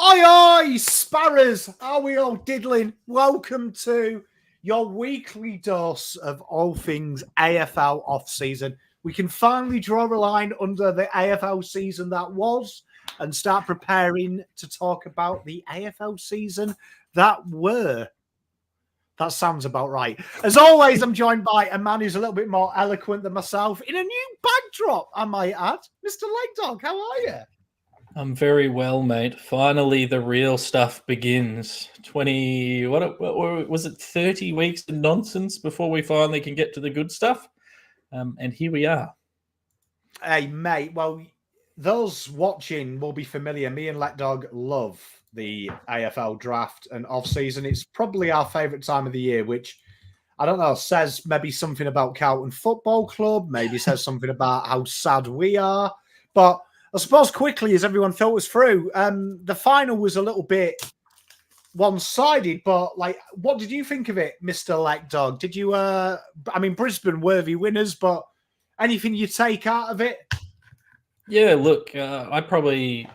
Oi, oi, sparrows! Are we all diddling? Welcome to your weekly dose of all things AFL off-season. We can finally draw a line under the AFL season that was and start preparing to talk about the AFL season that were. That sounds about right. As always, I'm joined by a man who's a little bit more eloquent than myself in a new backdrop, I might add. Mr. Leg Dog, how are you? I'm very well, mate. Finally, the real stuff begins. 20, what was it, 30 weeks of nonsense before we finally can get to the good stuff? And here we are. Hey, mate, well, those watching will be familiar. Me and Let Dog love the AFL draft and off-season. It's probably our favourite time of the year, which, I don't know, says maybe something about Carlton Football Club, maybe says something about how sad we are. But I suppose quickly, as everyone filters through, the final was a little bit one-sided, but like, what did you think of it, Mr. Leg Dog? Did you, Brisbane worthy winners, but anything you take out of it? Yeah, look, I probably,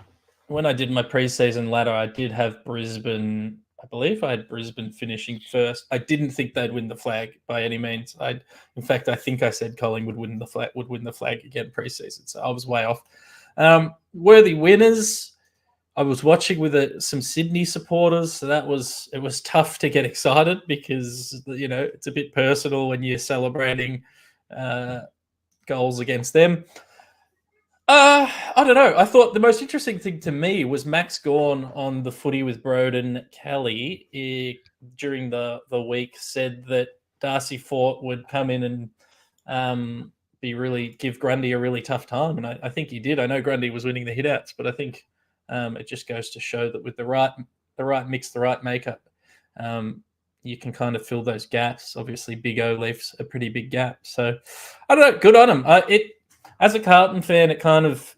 when I did my preseason ladder, I did have Brisbane. I believe I had Brisbane finishing first. I didn't think they'd win the flag by any means. In fact, I think I said Collingwood would win the flag again preseason. So I was way off. Worthy winners. I was watching with some Sydney supporters, so it was tough to get excited because it's a bit personal when you're celebrating goals against them. I don't know. I thought the most interesting thing to me was Max Gawn on the footy with Broden Kelly during the week said that Darcy Fort would come in and give Grundy a really tough time, and I think he did. I know Grundy was winning the hitouts, but I think it just goes to show that with the right mix, the right makeup, you can kind of fill those gaps. Obviously, Big O leaves a pretty big gap, so I don't know. Good on him. As a Carlton fan, it kind of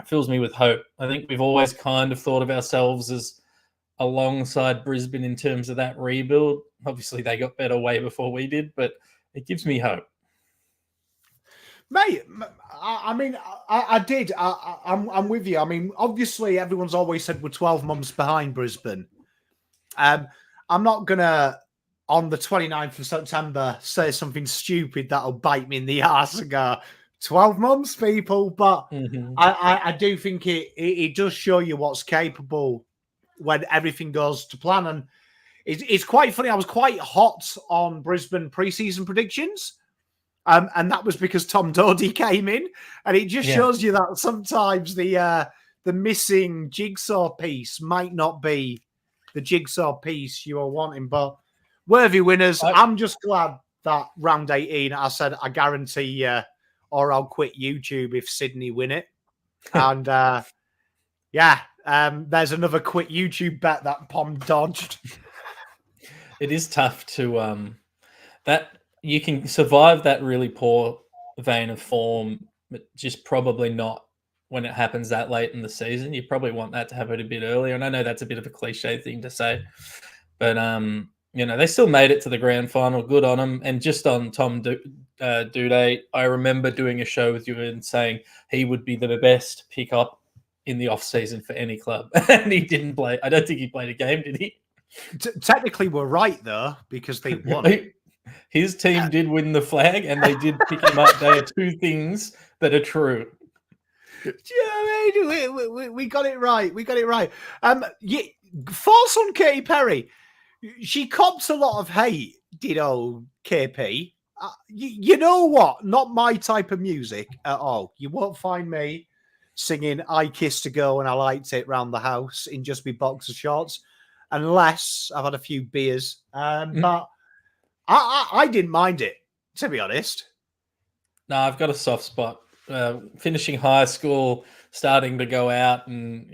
fills me with hope. I think we've always kind of thought of ourselves as alongside Brisbane in terms of that rebuild. Obviously, they got better way before we did, but it gives me hope. Mate, I did. I'm with you. I mean, obviously, everyone's always said we're 12 months behind Brisbane. I'm not going to, on the 29th of September, say something stupid that'll bite me in the arse and go, 12 months, people. But I do think it does show you what's capable when everything goes to plan. And it's quite funny. I was quite hot on Brisbane preseason predictions. And that was because Tom Dodie came in. And it just shows you that sometimes the missing jigsaw piece might not be the jigsaw piece you are wanting. But worthy winners, I'm just glad that round 18, I said, I guarantee you, or I'll quit YouTube if Sydney win it. And there's another quit YouTube bet that Pom dodged. It is tough to that you can survive that really poor vein of form, but just probably not when it happens that late in the season. You probably want that to happen a bit earlier. And I know that's a bit of a cliche thing to say, but they still made it to the grand final. Good on them. And just on Tom Doedee, I remember doing a show with you and saying he would be the best pickup in the off season for any club, and he didn't play. I don't think he played a game, did he? Technically, we're right though because they won. His team did win the flag, and they did pick him up. They are two things that are true. Do you know what I mean? We got it right. We got it right. False on Katy Perry. She cops a lot of hate, did old KP. You know what? Not my type of music at all. You won't find me singing I Kissed a Girl and I Liked It round the house in just me boxer shorts, unless I've had a few beers. But I didn't mind it, to be honest. No, I've got a soft spot. Finishing high school, starting to go out and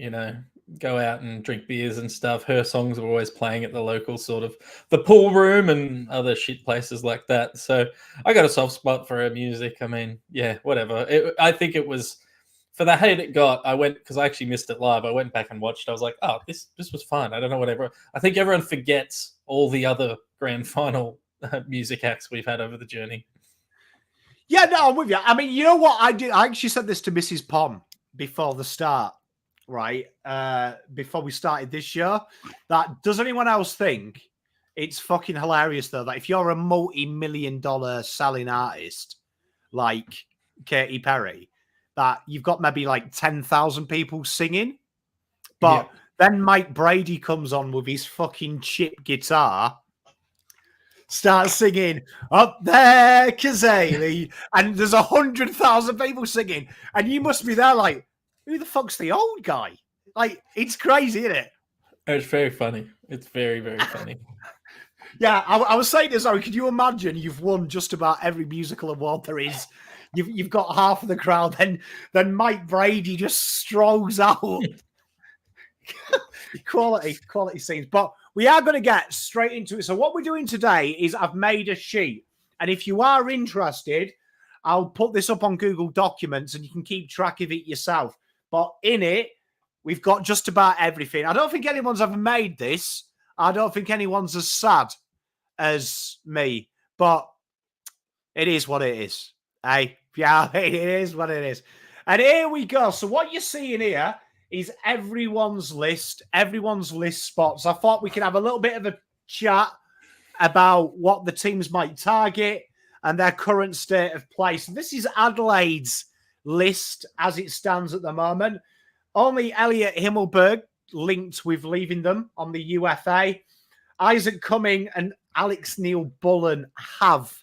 drink beers and stuff. Her songs were always playing at the local sort of the pool room and other shit places like that. So I got a soft spot for her music. I mean, yeah, whatever. I think it was, for the hate it got, I went, because I actually missed it live. I went back and watched. I was like, oh, this was fun. I don't know, whatever. I think everyone forgets all the other grand final music acts we've had over the journey. Yeah, no, I'm with you. I mean, you know what I did? I actually said this to Mrs. Pom before the start. right, before we started this show, that does anyone else think it's fucking hilarious, though, that if you're a multi-million-dollar selling artist like Katy Perry, that you've got maybe like 10,000 people singing, but then Mike Brady comes on with his fucking chip guitar, starts singing "Up There, Kazali," and there's 100,000 people singing, and you must be there like, who the fuck's the old guy? Like, it's crazy, isn't it? It's very funny. It's very, very funny. Yeah, I was saying this, could you imagine you've won just about every musical award there is? You've got half of the crowd, then Mike Brady just strolls out. quality scenes. But we are going to get straight into it. So what we're doing today is I've made a sheet. And if you are interested, I'll put this up on Google Documents and you can keep track of it yourself. But in it, we've got just about everything. I don't think anyone's ever made this. I don't think anyone's as sad as me. But it is what it is. Hey, yeah, it is what it is. And here we go. So what you're seeing here is everyone's list spots. I thought we could have a little bit of a chat about what the teams might target and their current state of play. So this is Adelaide's list as it stands at the moment. Only Elliot Himmelberg linked with leaving them on the UFA. Isaac Cumming and Alex Neil-Bullen have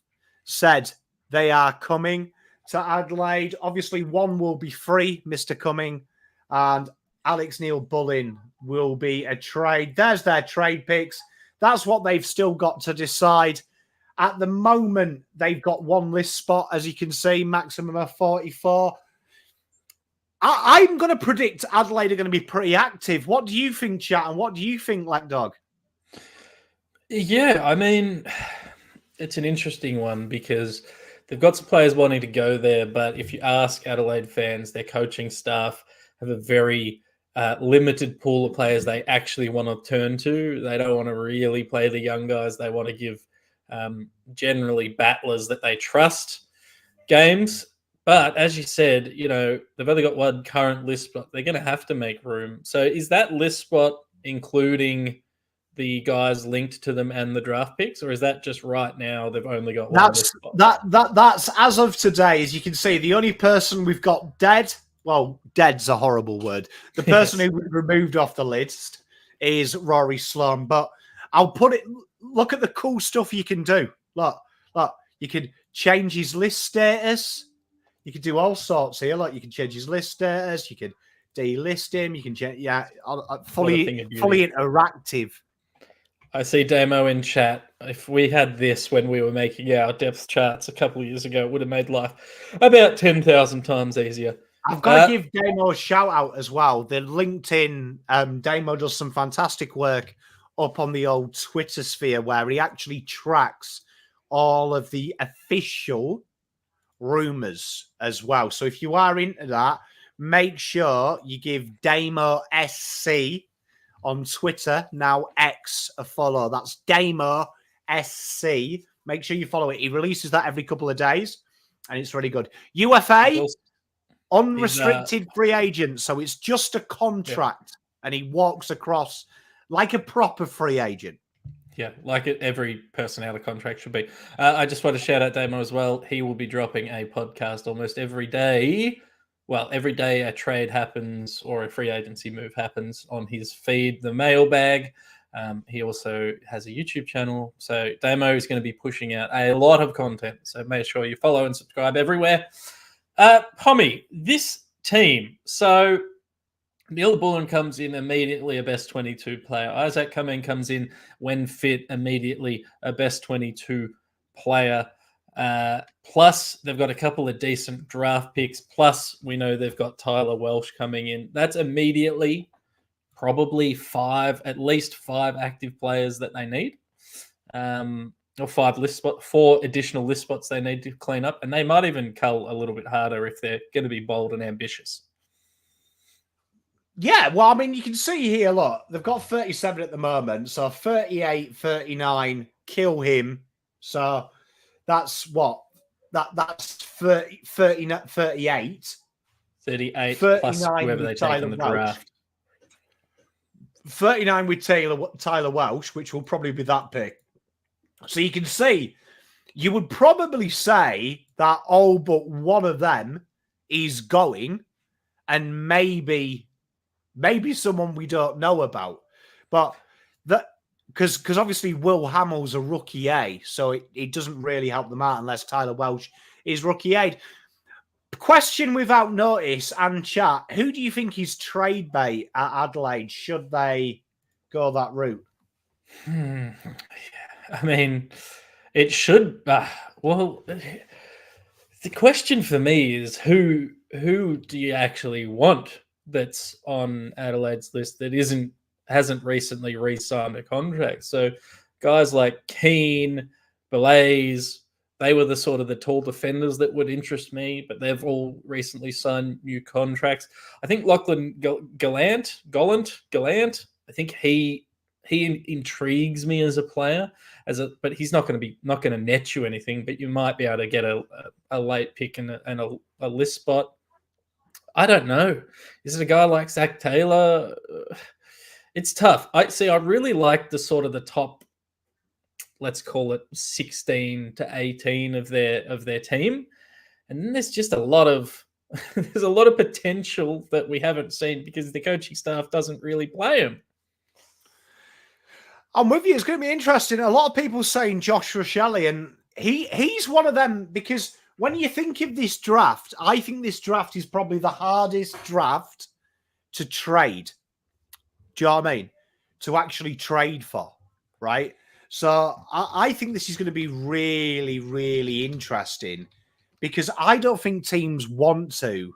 said they are coming to Adelaide. Obviously, one will be free, Mr. Cumming, and Alex Neil-Bullen will be a trade. There's their trade picks. That's what they've still got to decide. At the moment, they've got one list spot, as you can see, maximum of 44. I'm going to predict Adelaide are going to be pretty active. What do you think, chat? And what do you think, Lapdog? Yeah, I mean, it's an interesting one because they've got some players wanting to go there. But if you ask Adelaide fans, their coaching staff have a very limited pool of players they actually want to turn to. They don't want to really play the young guys. They want to give generally battlers that they trust games. But as you said, you know, they've only got one current list spot. They're going to have to make room. So is that list spot including the guys linked to them and the draft picks, or is that just right now they've only got one list spot? That's as of today. As you can see, the only person we've got dead, well, dead's a horrible word. The person who we removed off the list is Rory Sloan. But I'll put it, look at the cool stuff you can do. Look, you can change his list status. You can do all sorts here. Like you can change his list status. You can delist him. You can change, fully interactive. I see Damo in chat. If we had this when we were making our depth charts a couple of years ago, it would have made life about 10,000 times easier. I've got to give Damo a shout out as well. The LinkedIn, Damo does some fantastic work up on the old Twitter sphere where he actually tracks all of the official rumors as well. So if you are into that, make sure you give Damo SC on Twitter, now X, a follow. That's Damo SC. Make sure you follow it. He releases that every couple of days, and it's really good. UFA, unrestricted free agent, so it's just a contract, and he walks across like a proper free agent. Yeah, like every person out of contract should be. I just want to shout out Damo as well. He will be dropping a podcast almost every day. Well, every day a trade happens or a free agency move happens on his feed, the mailbag. He also has a YouTube channel. So Damo is going to be pushing out a lot of content. So make sure you follow and subscribe everywhere. Pommy, this team. So Neil-Bullen comes in immediately a best 22 player. Isaac Cumming comes in when fit, immediately a best 22 player. Plus, they've got a couple of decent draft picks. Plus, we know they've got Tyler Welsh coming in. That's immediately probably at least five active players that they need. Or 4 additional list spots they need to clean up. And they might even cull a little bit harder if they're going to be bold and ambitious. Yeah, well, I mean, you can see here, look, they've got 37 at the moment. So 38, 39, kill him. So that's what? That's 30, 38. 38 plus 39 whoever they with take in Tyler the Welsh. draft. 39 with Tyler Welsh, which will probably be that pick. So you can see, you would probably say that all but one of them is going, and maybe someone we don't know about. But that because obviously Will Hamill's a rookie A, so it doesn't really help them out unless Tyler Welsh is rookie A. Question without notice and chat. Who do you think is trade bait at Adelaide? Should they go that route? I mean, it should. Well, the question for me is who do you actually want that's on Adelaide's list that hasn't recently re-signed a contract? So guys like Keane, Belays, they were the sort of the tall defenders that would interest me, but they've all recently signed new contracts. I think Lachlan Gallant, I think he intrigues me as a player, but he's not going to net you anything. But you might be able to get a late pick and a list spot. I don't know. Is it a guy like Zach Taylor? It's tough. I really like the sort of the top, let's call it 16 to 18 of their team, and then there's just a lot of potential that we haven't seen because the coaching staff doesn't really play him. I'm with you. It's going to be interesting. A lot of people saying Josh Rochelle, and he's one of them because when you think of this draft, I think this draft is probably the hardest draft to trade. Do you know what I mean? To actually trade for, right? So I think this is going to be really, really interesting because I don't think teams want to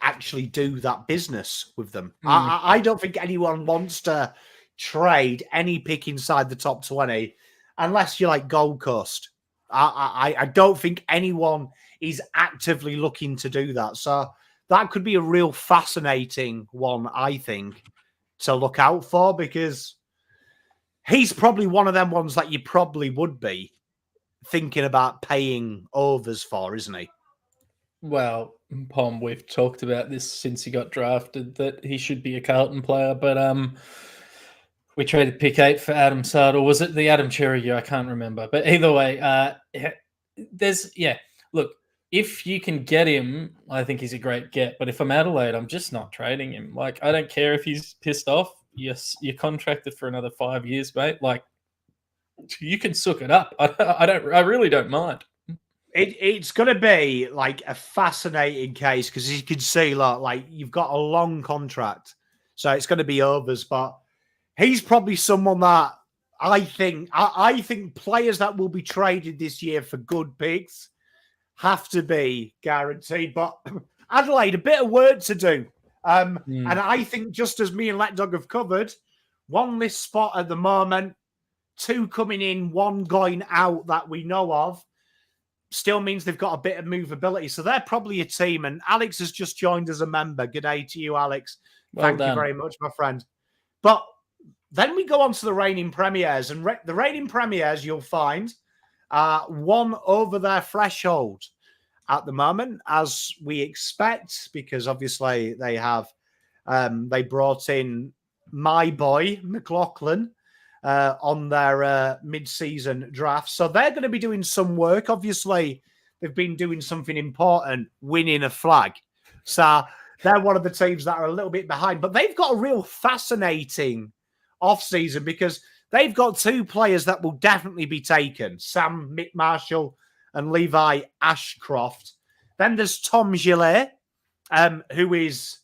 actually do that business with them. I don't think anyone wants to trade any pick inside the top 20 unless you're like Gold Coast. I don't think anyone is actively looking to do that. So that could be a real fascinating one, I think, to look out for because he's probably one of them ones that you probably would be thinking about paying overs for, isn't he? Well, Pom, we've talked about this since he got drafted that he should be a Carlton player, but we traded pick 8 for Adam Sard, or was it the Adam Cherry year? I can't remember. But either way, look, if you can get him, I think he's a great get. But if I'm Adelaide, I'm just not trading him. Like, I don't care if he's pissed off. Yes, you're contracted for another 5 years, mate. Like, you can suck it up. I really don't mind. It's going to be like a fascinating case because you can see, like you've got a long contract, so it's going to be overs. But he's probably someone that I think players that will be traded this year for good picks have to be guaranteed. But Adelaide, a bit of work to do. And I think just as me and Let Dog have covered, one list spot at the moment, 2 coming in, 1 going out that we know of, still means they've got a bit of movability. So they're probably a team. And Alex has just joined as a member. Good day to you, Alex. Thank you very much, my friend. But then we go on to the reigning premiers. And the reigning premiers, you'll find, one over their threshold at the moment, as we expect, because obviously they have they brought in my boy McLaughlin on their mid-season draft. So they're going to be doing some work. Obviously, they've been doing something important, winning a flag. So they're one of the teams that are a little bit behind. But they've got a real fascinating off-season because they've got 2 players that will definitely be taken, Sam McMarshall and Levi Ashcroft. Then there's Tom Gillet, who is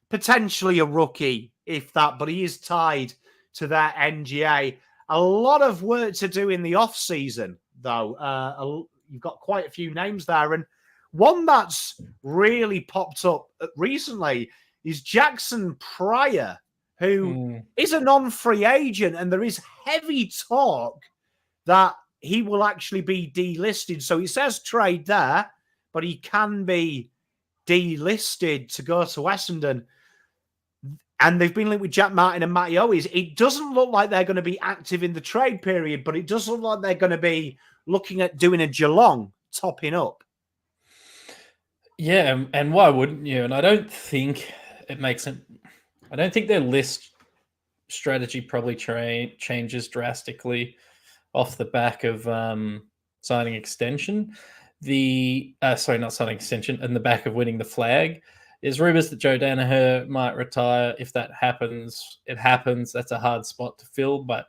potentially a rookie, if that, but he is tied to their NGA. A lot of work to do in the off-season, though. You've got quite a few names there. And one that's really popped up recently is Jackson Pryor, who is a non-free agent, and there is heavy talk that he will actually be delisted. So it says trade there, but he can be delisted to go to Essendon. And they've been linked with Jack Martin and Matty Owens. It doesn't look like they're going to be active in the trade period, but it does look like they're going to be looking at doing a Geelong topping up. Yeah, and why wouldn't you? And I don't think it makes it. I don't think their list strategy probably changes drastically off the back of signing extension. Sorry, not signing extension, in the back of winning the flag. There's rumours that Joe Danaher might retire. If that happens, it happens. That's a hard spot to fill, but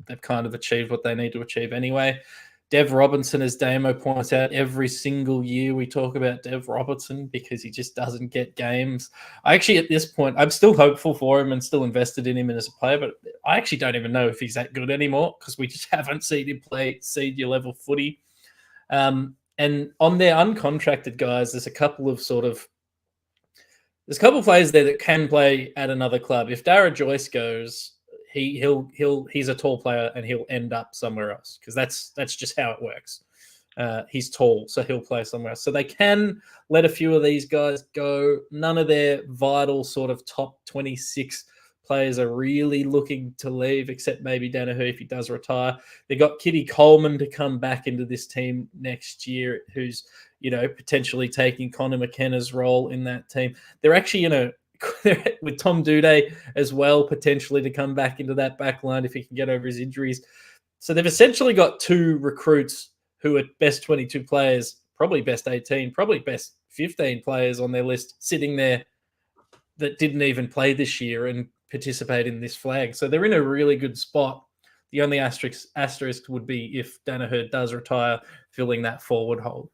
they've kind of achieved what they need to achieve anyway. Dev Robinson, as Damo points out, every single year we talk about Dev Robinson because he just doesn't get games. I actually, at this point, I'm still hopeful for him and still invested in him as a player, but I actually don't even know if he's that good anymore because we just haven't seen him play senior level footy. And on their uncontracted guys, there's a couple of players there that can play at another club. If Dara Joyce goes, he's a tall player and he'll end up somewhere else because that's just how it works. He's tall, so he'll play somewhere else. So they can let a few of these guys go. None of their vital sort of top 26 players are really looking to leave, except maybe Danaher if he does retire. They got Kitty Coleman to come back into this team next year, who's potentially taking Connor McKenna's role in that team. They're actually with Tom Duday as well, potentially to come back into that back line if he can get over his injuries. So they've essentially got two recruits who are best 22 players, probably best 18, probably best 15 players on their list sitting there that didn't even play this year and participate in this flag. So they're in a really good spot. The only asterisk would be if Danaher does retire, filling that forward hole.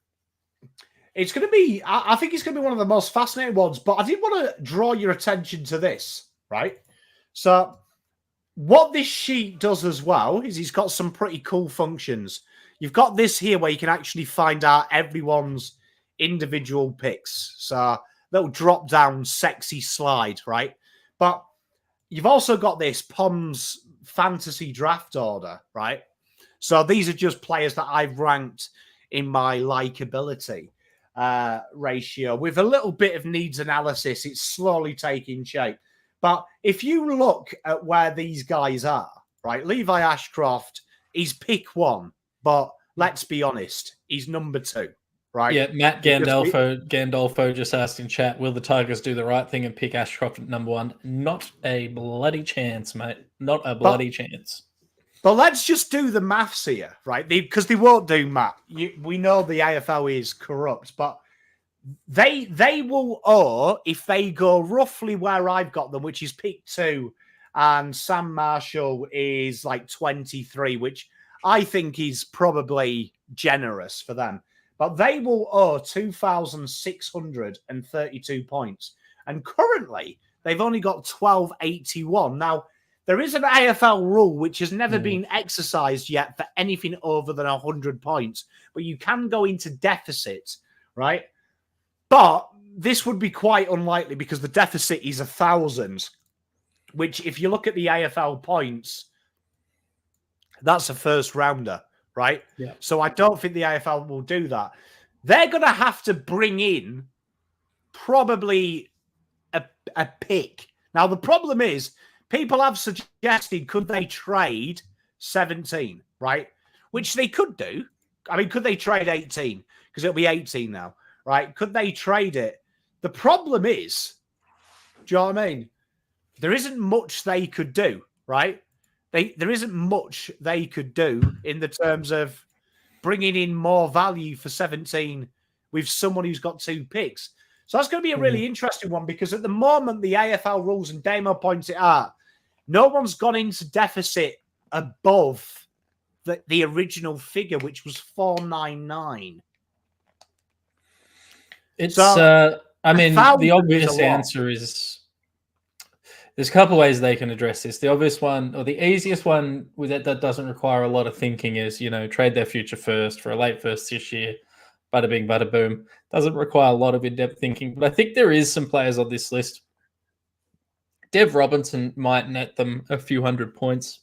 It's going to be, I think it's going to be one of the most fascinating ones, but I did want to draw your attention to this, right? So what this sheet does as well is he's got some pretty cool functions. You've got this here where you can actually find out everyone's individual picks. So little drop down sexy slide, right? But you've also got this POM's fantasy draft order, right? So these are just players that I've ranked in my likability ratio with a little bit of needs analysis. It's slowly taking shape. But if you look at where these guys are, right, Levi Ashcroft, he's pick one, but let's be honest, he's number two, right? Yeah, Matt Gandolfo just asked in chat, will the Tigers do the right thing and pick Ashcroft at number one? Not a bloody chance, mate. Not a bloody chance. But let's just do the maths here, right? Because they won't do math. We know the AFL is corrupt, but they will owe, if they go roughly where I've got them, which is pick 2, and Sam Marshall is like 23, which I think is probably generous for them. But they will owe 2,632 points. And currently, they've only got 1,281. Now, there is an AFL rule which has never been exercised yet for anything over than 100 points, but you can go into deficit, right? But this would be quite unlikely because the deficit is 1,000, which if you look at the AFL points, that's a first rounder, right? Yeah. So I don't think the AFL will do that. They're going to have to bring in probably a pick. Now, the problem is, people have suggested, could they trade 17, right? Which they could do. I mean, could they trade 18? Because it'll be 18 now, right? Could they trade it? The problem is, do you know what I mean? There isn't much they could do, right? There isn't much they could do in the terms of bringing in more value for 17 with someone who's got 2 picks. So that's going to be a really interesting one because at the moment, the AFL rules, and Damo points it out, no one's gone into deficit above the original figure, which was 499. It's, the obvious answer is there's a couple of ways they can address this. The obvious one, or the easiest one with that doesn't require a lot of thinking is, trade their future first for a late first this year. Bada bing, bada boom. Doesn't require a lot of in-depth thinking. But I think there is some players on this list. Dev Robinson might net them a few hundred points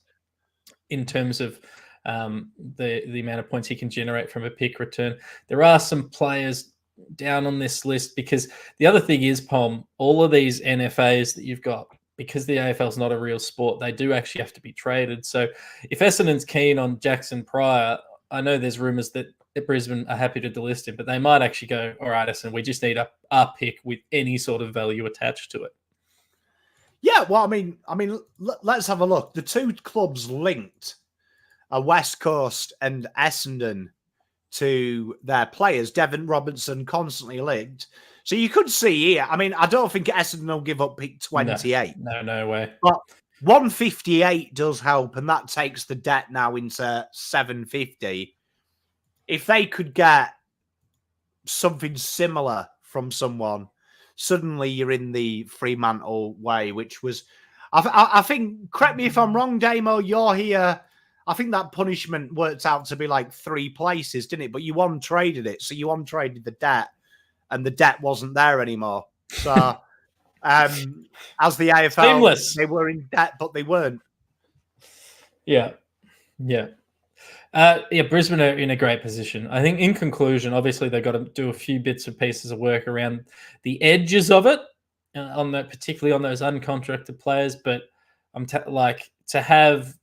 in terms of the amount of points he can generate from a pick return. There are some players down on this list because the other thing is, Pom, all of these NFAs that you've got, because the AFL is not a real sport, they do actually have to be traded. So if Essendon's keen on Jackson Pryor, I know there's rumours that Brisbane are happy to delist him, but they might actually go, all right, Essendon, we just need a pick with any sort of value attached to it. Yeah, well, I mean, let's have a look. The two clubs linked are West Coast and Essendon to their players. Devon Robinson constantly linked. So you could see here, I mean, I don't think Essendon will give up pick 28. No way. But 158 does help, and that takes the debt now into 750. If they could get something similar from someone, suddenly you're in the Fremantle way, which was, I think, correct me if I'm wrong, Damo, you're here. I think that punishment worked out to be like 3 places, didn't it? But you on-traded it. So you on-traded the debt, and the debt wasn't there anymore. So as the AFL, Seamless. They were in debt, but they weren't. Yeah. Brisbane are in a great position. I think in conclusion, obviously they've got to do a few bits and pieces of work around the edges of it, particularly on those uncontracted players. But to have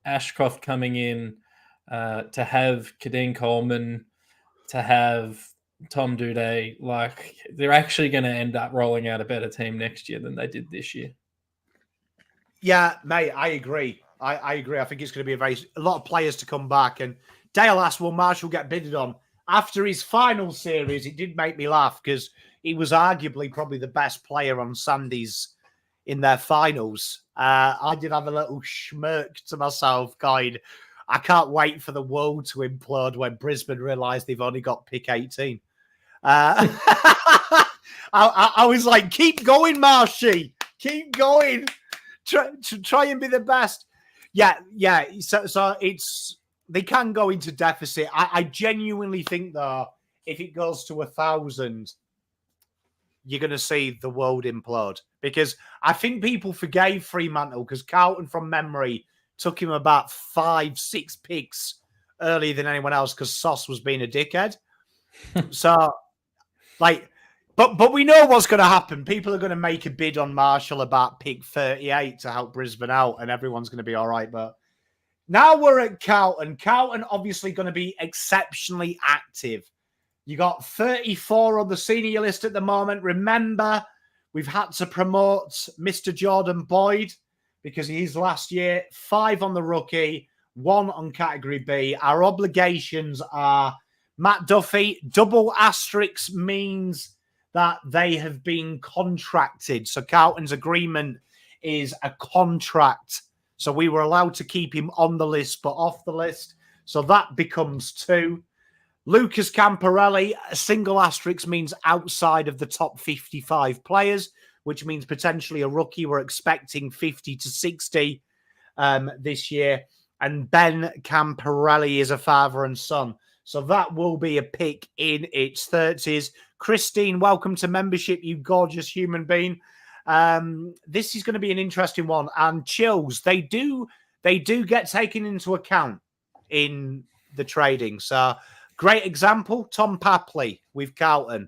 Ashcroft coming in, to have Kadeen Coleman, to have Tom Duday, they're actually going to end up rolling out a better team next year than they did this year. Yeah, mate, I agree. I agree. I think it's going to be a lot of players to come back. And Dale asked, will Marshall get bidded on? After his final series, it did make me laugh because he was arguably probably the best player on Sandys in their finals. I did have a little smirk to myself, going, I can't wait for the world to implode when Brisbane realise they've only got pick 18. I was like, keep going, Marshy. Keep going. Try and be the best. Yeah. So they can go into deficit. I genuinely think, though, if it goes to 1,000, you're going to see the world implode. Because I think people forgave Fremantle because Carlton, from memory, took him about 5-6 picks earlier than anyone else because Sauce was being a dickhead. So, but we know what's going to happen. People are going to make a bid on Marshall about pick 38 to help Brisbane out, and everyone's going to be all right. But now we're at Carlton. Carlton obviously going to be exceptionally active. You got 34 on the senior list at the moment. Remember, we've had to promote Mr. Jordan Boyd because he's last year, 5 on the rookie, 1 on category B. Our obligations are Matt Duffy. Double asterisk means that they have been contracted. So Carlton's agreement is a contract. So we were allowed to keep him on the list, but off the list. So that becomes 2. Lucas Camparelli, a single asterisk means outside of the top 55 players, which means potentially a rookie. We're expecting 50 to 60 this year. And Ben Camparelli is a father and son. So that will be a pick in its 30s. Christine, welcome to membership, you gorgeous human being. This is going to be an interesting one. And Chills, they do get taken into account in the trading. So great example, Tom Papley with Carlton.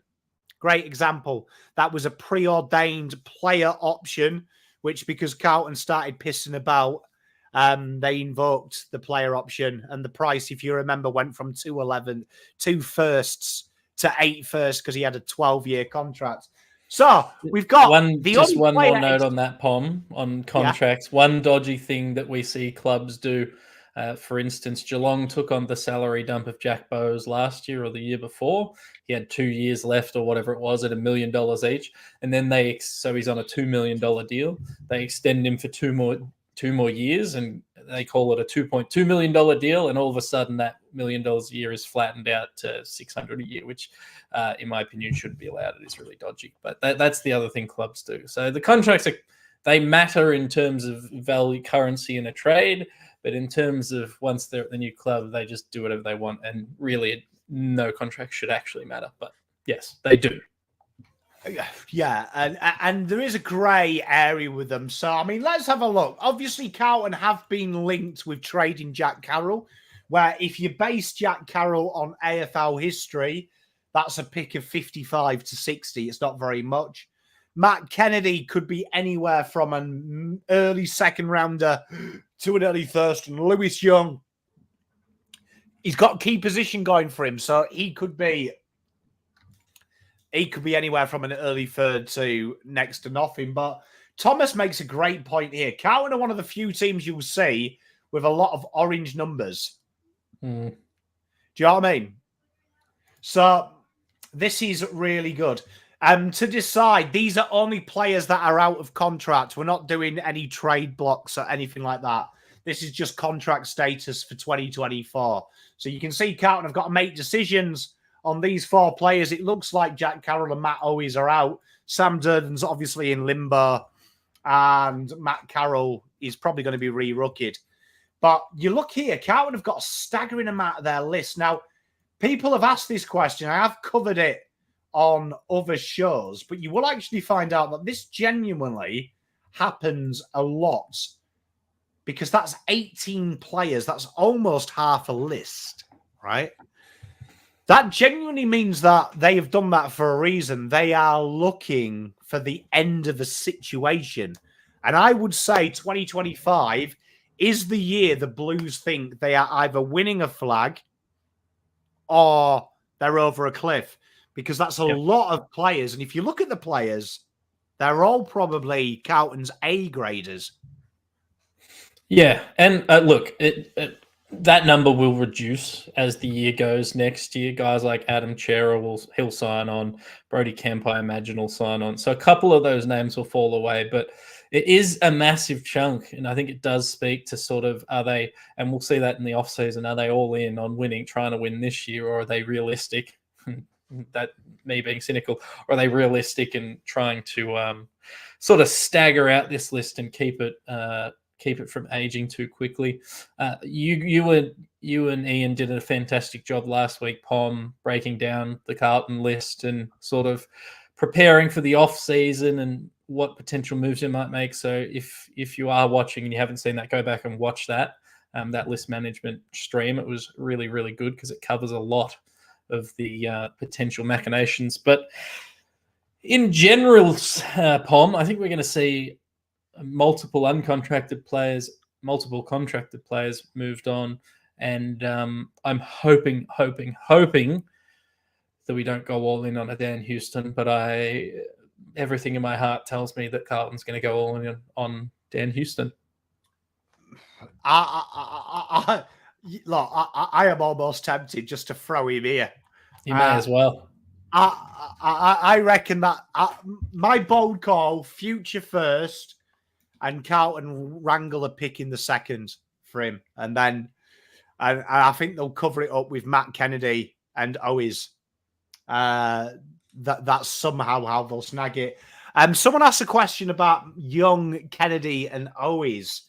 Great example. That was a preordained player option, which because Carlton started pissing about, they invoked the player option, and the price, if you remember, went from 2 firsts to 8 firsts because he had a 12-year contract. So we've got one more note on that, Pom, on contracts. Yeah. One dodgy thing that we see clubs do, for instance, Geelong took on the salary dump of Jack Bowes last year or the year before. He had 2 years left or whatever it was at $1 million each, and then so he's on a $2 million deal. They extend him for two more years, and they call it a $2.2 million deal, and all of a sudden that $1 million a year is flattened out to $600 a year, which in my opinion shouldn't be allowed. It is really dodgy, but that's the other thing clubs do. So the contracts, they matter in terms of value, currency in a trade, but in terms of once they're at the new club, they just do whatever they want, and really no contract should actually matter, but yes, they do. Yeah, and there is a grey area with them. So, I mean, let's have a look. Obviously, Carlton have been linked with trading Jack Carroll, where if you base Jack Carroll on AFL history, that's a pick of 55 to 60. It's not very much. Matt Kennedy could be anywhere from an early second rounder to an early first. And Lewis Young he's got key position going for him, so he could be anywhere from an early third to next to nothing. But Thomas makes a great point here. Carlton are one of the few teams you'll see with a lot of orange numbers. Mm. Do you know what I mean? So this is really good. To decide, these are only players that are out of contract. We're not doing any trade blocks or anything like that. This is just contract status for 2024. So you can see Carlton have got to make decisions on these 4 players. It looks like Jack Carroll and Matt Owies are out. Sam Durden's obviously in limbo. And Matt Carroll is probably going to be re-rookied. But you look here, Carlton have got a staggering amount of their list. Now, people have asked this question. I have covered it on other shows, but you will actually find out that this genuinely happens a lot because that's 18 players. That's almost half a list, right? That genuinely means that they have done that for a reason. They are looking for the end of a situation. And I would say 2025 is the year the Blues think they are either winning a flag or they're over a cliff, because that's a lot of players. And if you look at the players, they're all probably Carlton's A graders. Yeah, and look, that number will reduce as the year goes next year. Guys like Adam Chera he'll sign on. Brody Kemp, I imagine, will sign on. So a couple of those names will fall away, but it is a massive chunk, and I think it does speak to sort of, are they, and we'll see that in the offseason, are they all in on winning, trying to win this year, or are they realistic? That me being cynical, or are they realistic and trying to sort of stagger out this list and keep it from aging too quickly? You and Ian did a fantastic job last week, Pom, breaking down the Carlton list and sort of preparing for the off season and what potential moves you might make. So if you are watching and you haven't seen that, go back and watch that list management stream. It was really, really good because it covers a lot of the potential machinations. But in general, Pom, I think we're going to see multiple contracted players moved on. And I'm hoping that we don't go all in on a Dan Houston, but everything in my heart tells me that Carlton's going to go all in on Dan Houston. I am almost tempted just to throw him here. You may as well. I reckon that my bold call, future first, and Carlton wrangle a pick in the second for him. And then I think they'll cover it up with Matt Kennedy and Owies. That's somehow how they'll snag it. Someone asked a question about young Kennedy and Owies.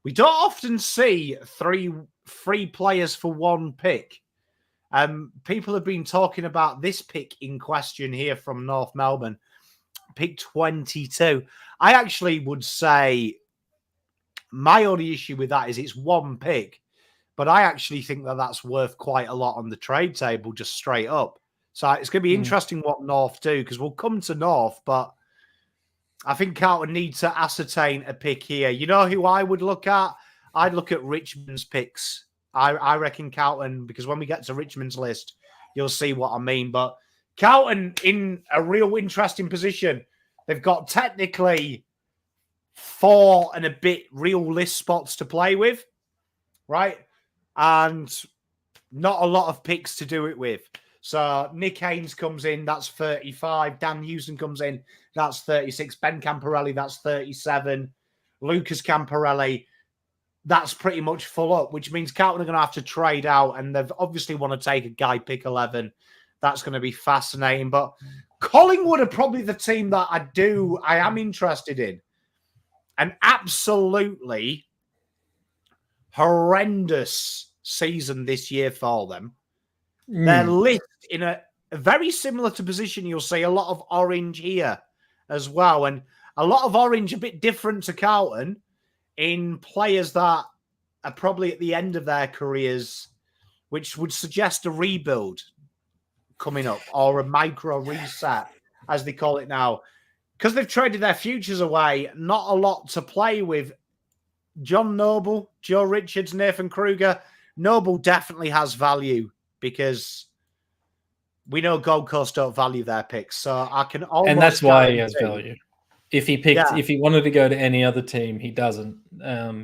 We don't often see three players for one pick. People have been talking about this pick in question here from North Melbourne, pick 22. I actually would say my only issue with that is it's one pick, but I actually think that that's worth quite a lot on the trade table, just straight up. So it's going to be interesting what North do, because we'll come to North, but I think Carlton needs to ascertain a pick here. You know who I would look at? I'd look at Richmond's picks. I reckon Carlton, because when we get to Richmond's list, you'll see what I mean. But Carlton in a real interesting position. They've got technically 4 and a bit real list spots to play with, right? And not a lot of picks to do it with. So Nick Haynes comes in, that's 35. Dan Houston comes in, that's 36. Ben Camporelli, that's 37. Lucas Camporelli, that's pretty much full up, which means Carlton are going to have to trade out, and they've obviously want to take a guy pick 11. That's going to be fascinating. But Collingwood are probably the team that I am interested in. An absolutely horrendous season this year for them. Their list in a very similar to position, you'll see a lot of orange here as well. And a lot of orange, a bit different to Carlton, in players that are probably at the end of their careers, which would suggest a rebuild coming up, or a micro reset, as they call it now. Because they've traded their futures away, not a lot to play with. John Noble, Joe Richards, Nathan Kruger, Noble definitely has value because we know Gold Coast don't value their picks. So I can almost and that's why he has value. If he wanted to go to any other team, he doesn't,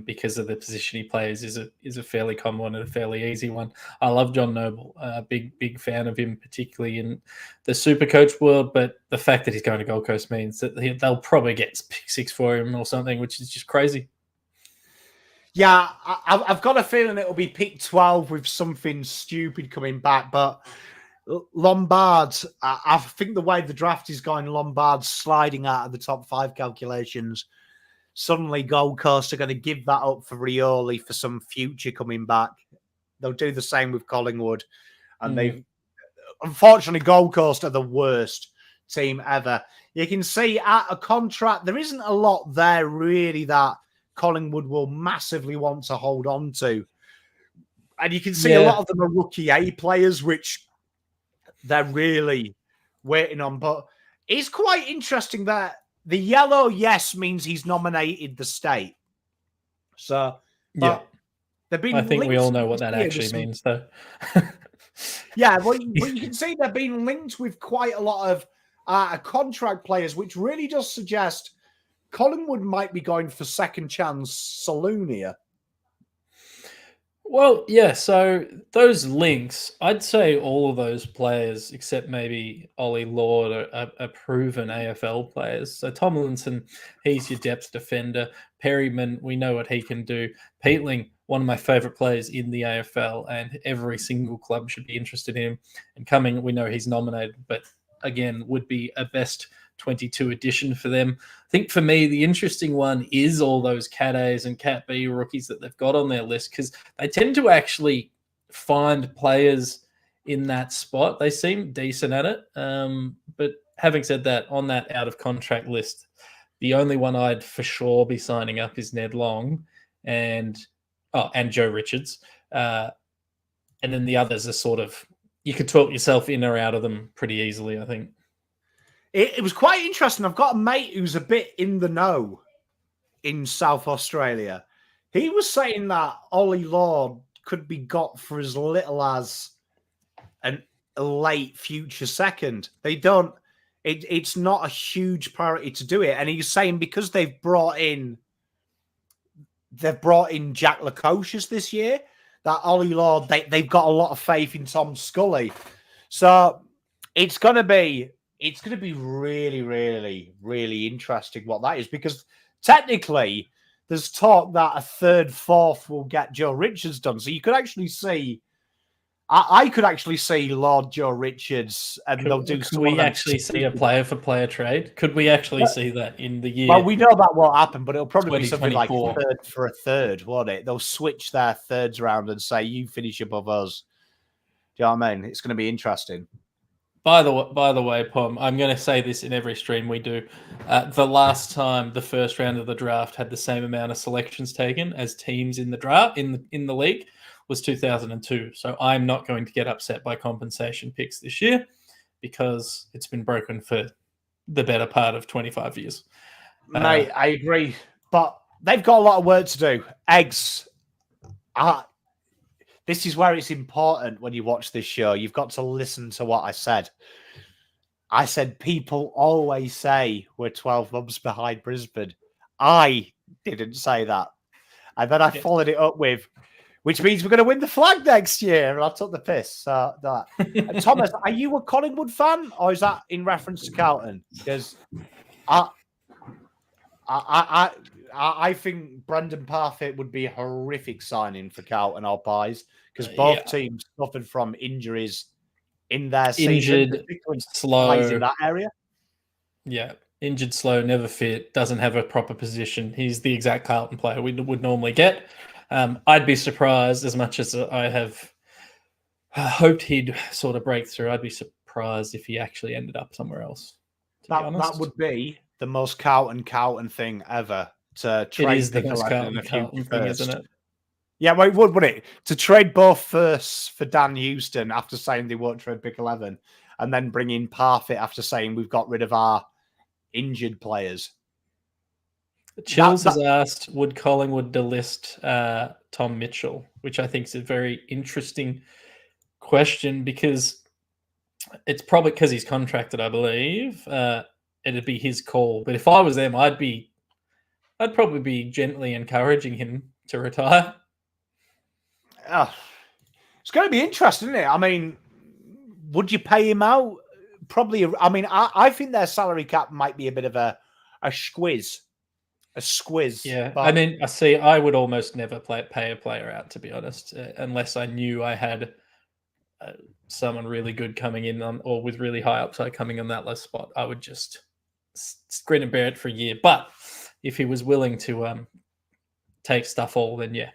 because of the position he plays is a fairly common one and a fairly easy one. I love John Noble, big fan of him, particularly in the Super Coach world. But the fact that he's going to Gold Coast means that they'll probably get pick 6 for him or something, which is just crazy. Yeah, I've got a feeling it'll be pick 12 with something stupid coming back, but Lombard, I think the way the draft is going, Lombard's sliding out of the top 5 calculations. Suddenly, Gold Coast are going to give that up for Rioli for some future coming back. They'll do the same with Collingwood. And unfortunately, Gold Coast are the worst team ever. You can see at a contract, there isn't a lot there really that Collingwood will massively want to hold on to. And you can see a lot of them are rookie A players, which they're really waiting on. But it's quite interesting that the yellow yes means he's nominated the state. So, yeah, they've been. I think we all know what that actually means, though. Yeah, but you can see they've been linked with quite a lot of contract players, which really does suggest Collingwood might be going for second chance saloon here. Well, yeah, so those links, I'd say all of those players, except maybe Ollie Lord, are proven AFL players. So Tomlinson, he's your depth defender. Perryman, we know what he can do. Peatling, one of my favourite players in the AFL, and every single club should be interested in him. And Cumming, we know he's nominated, but again, would be a best 22 edition for them. I think for me, the interesting one is all those Cat A's and Cat B rookies that they've got on their list, because they tend to actually find players in that spot. They seem decent at it. But having said that, on that out of contract list, the only one I'd for sure be signing up is Ned Long and Joe Richards. And then the others are sort of, you could talk yourself in or out of them pretty easily, I think. It was quite interesting. I've got a mate who's a bit in the know in South Australia. He was saying that Ollie Lord could be got for as little as a late future second. They don't. It's not a huge priority to do it. And he's saying because they've brought in Jack Lacocious this year, that Ollie Lord, they've got a lot of faith in Tom Scully. So it's going to be really, really, really interesting what that is, because technically there's talk that a third, fourth will get Joe Richards done. So you could actually see, I could actually see Lord Joe Richards, and they'll do. Could we actually see a player for player trade? Could we actually see that in the year? Well, we know that won't happen, but it'll probably be something like third for a third, won't it? They'll switch their thirds around and say, you finish above us. Do you know what I mean? It's going to be interesting. By the way, Pom, I'm going to say this in every stream we do. The last time the first round of the draft had the same amount of selections taken as teams in the draft in the league was 2002. So I'm not going to get upset by compensation picks this year, because it's been broken for the better part of 25 years. Mate, I agree, but they've got a lot of work to do. Eggs. This is where it's important when you watch this show. You've got to listen to what I said. I said people always say we're 12 months behind Brisbane. I didn't say that. And then I followed it up with, which means we're going to win the flag next year. And I took the piss. So that. Thomas, are you a Collingwood fan, or is that in reference to Carlton? Because I think Brendan Parfitt would be a horrific signing for Carlton or Pies, because both teams suffered from injuries in their season, slow in that area. Yeah, injured, slow, never fit, doesn't have a proper position. He's the exact Carlton player we would normally get. I'd be surprised, as much as I have hoped he'd sort of break through. I'd be surprised if he actually ended up somewhere else. That would be the most Carlton thing ever. To trade, it is the most Carlton thing, isn't it? Yeah, well, it would, wouldn't it? To trade both firsts for Dan Houston after saying they won't trade pick 11, and then bring in Parfitt after saying we've got rid of our injured players. Chills has asked, would Collingwood delist Tom Mitchell, which I think is a very interesting question because it's probably because he's contracted, I believe. It'd be his call. But if I was them, I'd probably be gently encouraging him to retire. It's going to be interesting, isn't it? I mean, would you pay him out? Probably. I mean, I think their salary cap might be a bit of a squiz. A squiz. Yeah. But... I mean, I would almost never pay a player out, to be honest, unless I knew I had someone really good coming in or with really high upside coming on that last spot. I would just grin and bear it for a year. But if he was willing to take stuff all, then yeah.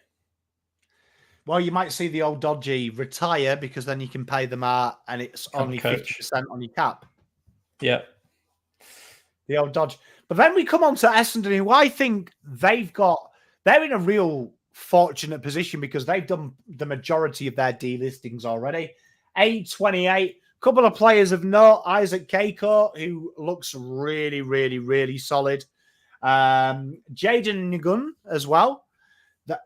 Well, you might see the old dodgy retire because then you can pay them out and it's only 50% on your cap. Yeah. The old dodge. But then we come on to Essendon, who I think they're in a real fortunate position because they've done the majority of their delistings already. 828. Couple of players of note, Isaac Keiko, who looks really, really, really solid. Jaden Nguyen as well.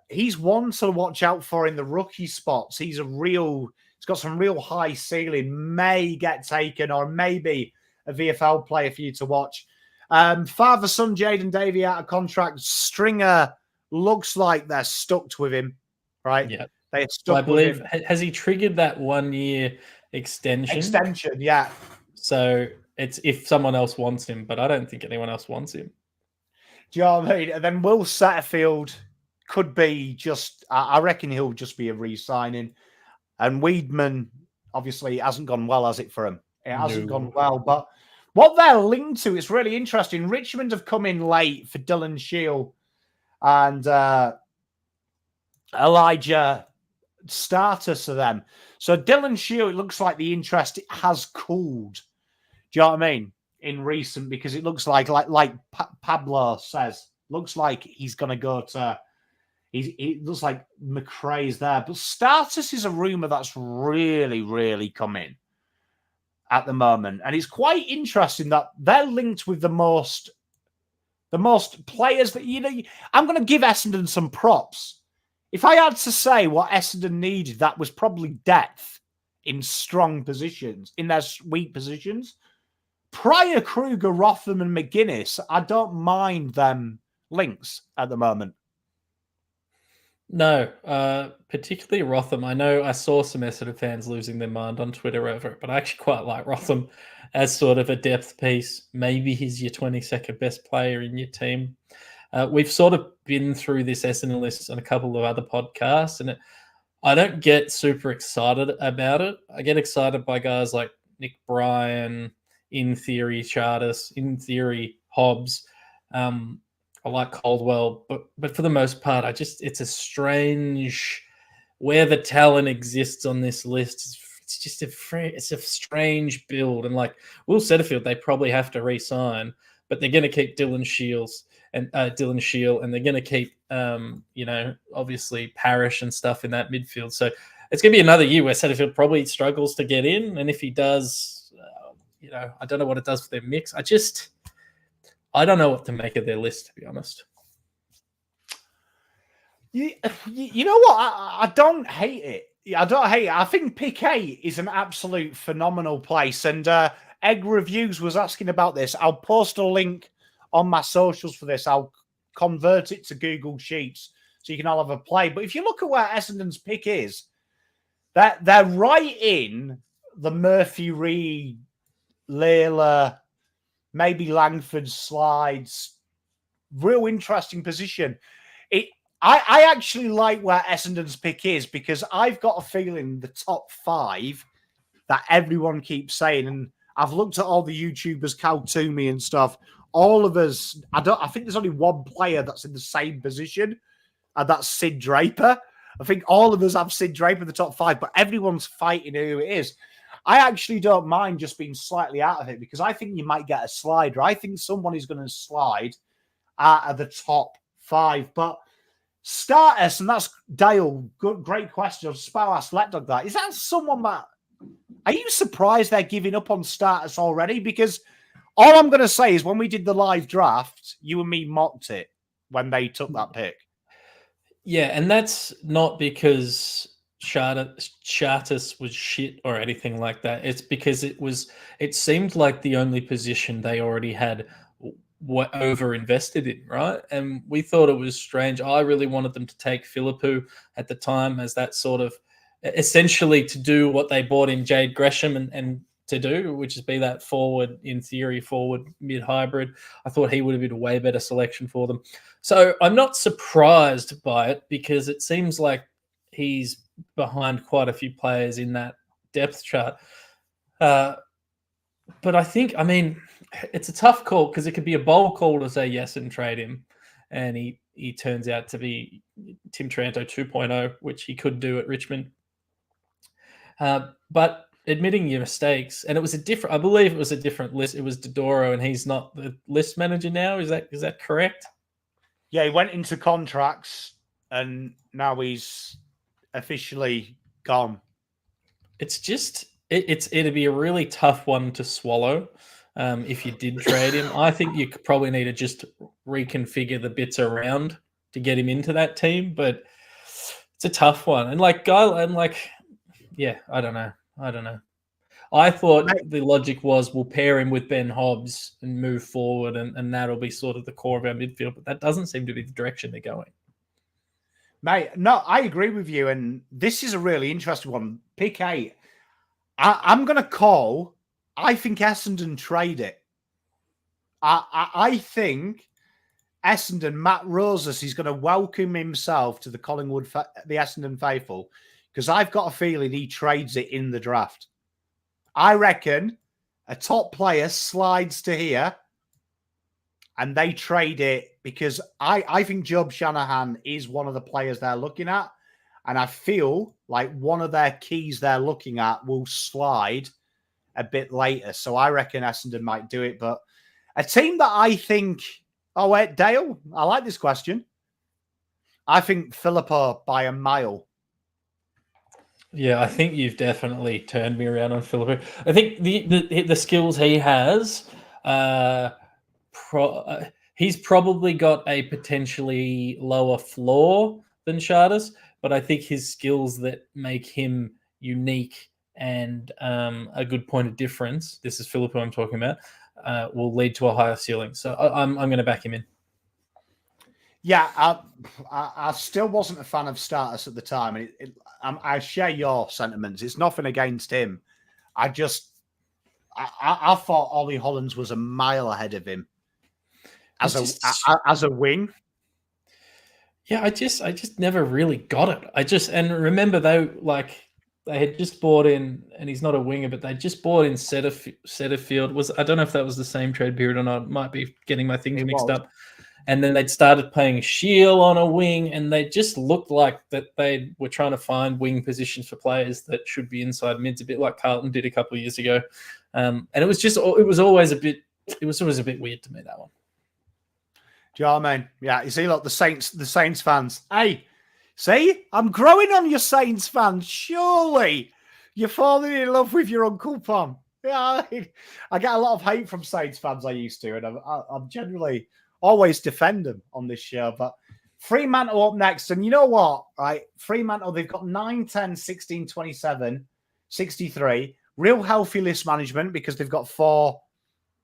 He's one to watch out for in the rookie spots. He's got some real high ceiling, may get taken or maybe a VFL player for you to watch. Father-son Jaden Davey out of contract. Stringer looks like they're stuck with him, right? Yeah. They're stuck I believe, with him. Has he triggered that 1 year extension? Extension, yeah. So it's if someone else wants him, but I don't think anyone else wants him. Do you know what I mean? And then Will Satterfield could be just, I reckon he'll just be a re-signing. And Weedman, obviously, hasn't gone well, has it, for him? It hasn't gone well. But what they're linked to is really interesting. Richmond have come in late for Dylan Shield and Elijah Status to them. So Dylan Shield, it looks like the interest has cooled. Do you know what I mean? In recent, because it looks like Pablo says, looks like he's going to go to... It looks like McRae's there. But Status is a rumour that's really, really coming at the moment. And it's quite interesting that they're linked with the most players that, I'm going to give Essendon some props. If I had to say what Essendon needed, that was probably depth in strong positions, in their weak positions. Pryor, Kruger, Rotham and McGuinness, I don't mind them links at the moment. No, particularly Rotham. I know I saw some Essendon fans losing their mind on Twitter over it, but I actually quite like Rotham as sort of a depth piece. Maybe he's your 22nd best player in your team. We've sort of been through this Essendon list on a couple of other podcasts, and I don't get super excited about it. I get excited by guys like Nick Bryan, in theory, Charters, in theory, Hobbs. I like Caldwell, but for the most part, it's a strange where the talent exists on this list. It's just it's a strange build, and like Will Setterfield, they probably have to re-sign, but they're going to keep Dylan Shield, and they're going to keep obviously Parrish and stuff in that midfield. So it's going to be another year where Setterfield probably struggles to get in, and if he does, I don't know what it does for their mix. I don't know what to make of their list, to be honest. You know what? I don't hate it. I don't hate it. I think Pick 8 is an absolute phenomenal place. And Egg Reviews was asking about this. I'll post a link on my socials for this. I'll convert it to Google Sheets so you can all have a play. But if you look at where Essendon's pick is, they're right in the Murphy, Reed, Layla, maybe Langford slides. Real interesting position. I actually like where Essendon's pick is because I've got a feeling the top 5 that everyone keeps saying, and I've looked at all the YouTubers, Cal Toomey and stuff. All of us, I think there's only one player that's in the same position, and that's Sid Draper. I think all of us have Sid Draper in the top 5, but everyone's fighting who it is. I actually don't mind just being slightly out of it because I think you might get a slider. I think someone is going to slide out of the top 5. But Status, and that's Dale, great question. Spouse Letdog that. Is that someone that... Are you surprised they're giving up on Status already? Because all I'm going to say is when we did the live draft, you and me mocked it when they took that pick. Yeah, and that's not because Charters was shit or anything like that. It's because it seemed like the only position they already had what over invested in, right? And we thought it was strange. I really wanted them to take Philippou at the time as that sort of essentially to do what they bought in Jade Gresham and to do, which is be that forward, in theory, forward mid-hybrid. I thought he would have been a way better selection for them. So I'm not surprised by it because it seems like he's behind quite a few players in that depth chart. But I think, I mean, it's a tough call because it could be a bold call to say yes and trade him. And he turns out to be Tim Tranto 2.0, which he could do at Richmond. But admitting your mistakes, and it was I believe it was a different list. It was Dodoro, and he's not the list manager now. Is that correct? Yeah, he went into contracts, and now he's officially gone. It's just it'd be a really tough one to swallow if you did trade him. I think you could probably need to just reconfigure the bits around to get him into that team, but it's a tough one. And yeah, I don't know. I thought the logic was we'll pair him with Ben Hobbs and move forward, and that'll be sort of the core of our midfield. But that doesn't seem to be the direction they're going. Mate, no, I agree with you. And this is a really interesting one. Pick 8. I'm going to call, I think Essendon trade it. I think Essendon, Matt Rosas, is going to welcome himself to the the Essendon faithful, because I've got a feeling he trades it in the draft. I reckon a top player slides to here and they trade it because I think Job Shanahan is one of the players they're looking at. And I feel like one of their keys they're looking at will slide a bit later. So I reckon Essendon might do it. But a team that I think... Oh, wait, Dale, I like this question. I think Philippa by a mile. Yeah, I think you've definitely turned me around on Philippa. I think the skills he has, he's probably got a potentially lower floor than Charters, but I think his skills that make him unique and a good point of difference, this is Philippa I'm talking about, will lead to a higher ceiling. So I'm going to back him in. Yeah, I still wasn't a fan of Status at the time. I share your sentiments. It's nothing against him. I thought Ollie Hollands was a mile ahead of him as a wing. Yeah, I just never really got it. And remember they had just bought in, and he's not a winger, but they just bought in Setterfield. I don't know if that was the same trade period or not. Might be getting my things mixed up. And then they'd started playing Shield on a wing, and they just looked like that they were trying to find wing positions for players that should be inside mids, a bit like Carlton did a couple of years ago. And it was always a bit weird to me, that one. Do you know what I mean? Yeah, you see, look, the Saints fans. Hey, see, I'm growing on your Saints fans. Surely you're falling in love with your Uncle Pom. Yeah, I get a lot of hate from Saints fans I used to, and I'm generally always defend them on this show. But Fremantle up next. And you know what, right? Fremantle, they've got 9, 10, 16, 27, 63. Real healthy list management because they've got 4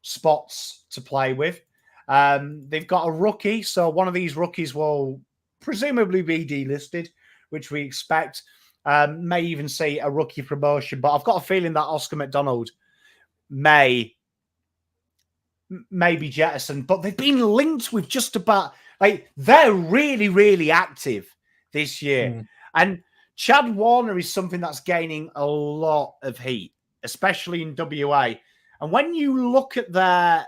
spots to play with. They've got a rookie. So one of these rookies will presumably be delisted, which we expect. May even see a rookie promotion. But I've got a feeling that Oscar McDonald may be jettisoned, but they've been linked with just about, they're really, really active this year. And Chad Warner is something that's gaining a lot of heat, especially in WA. And when you look at their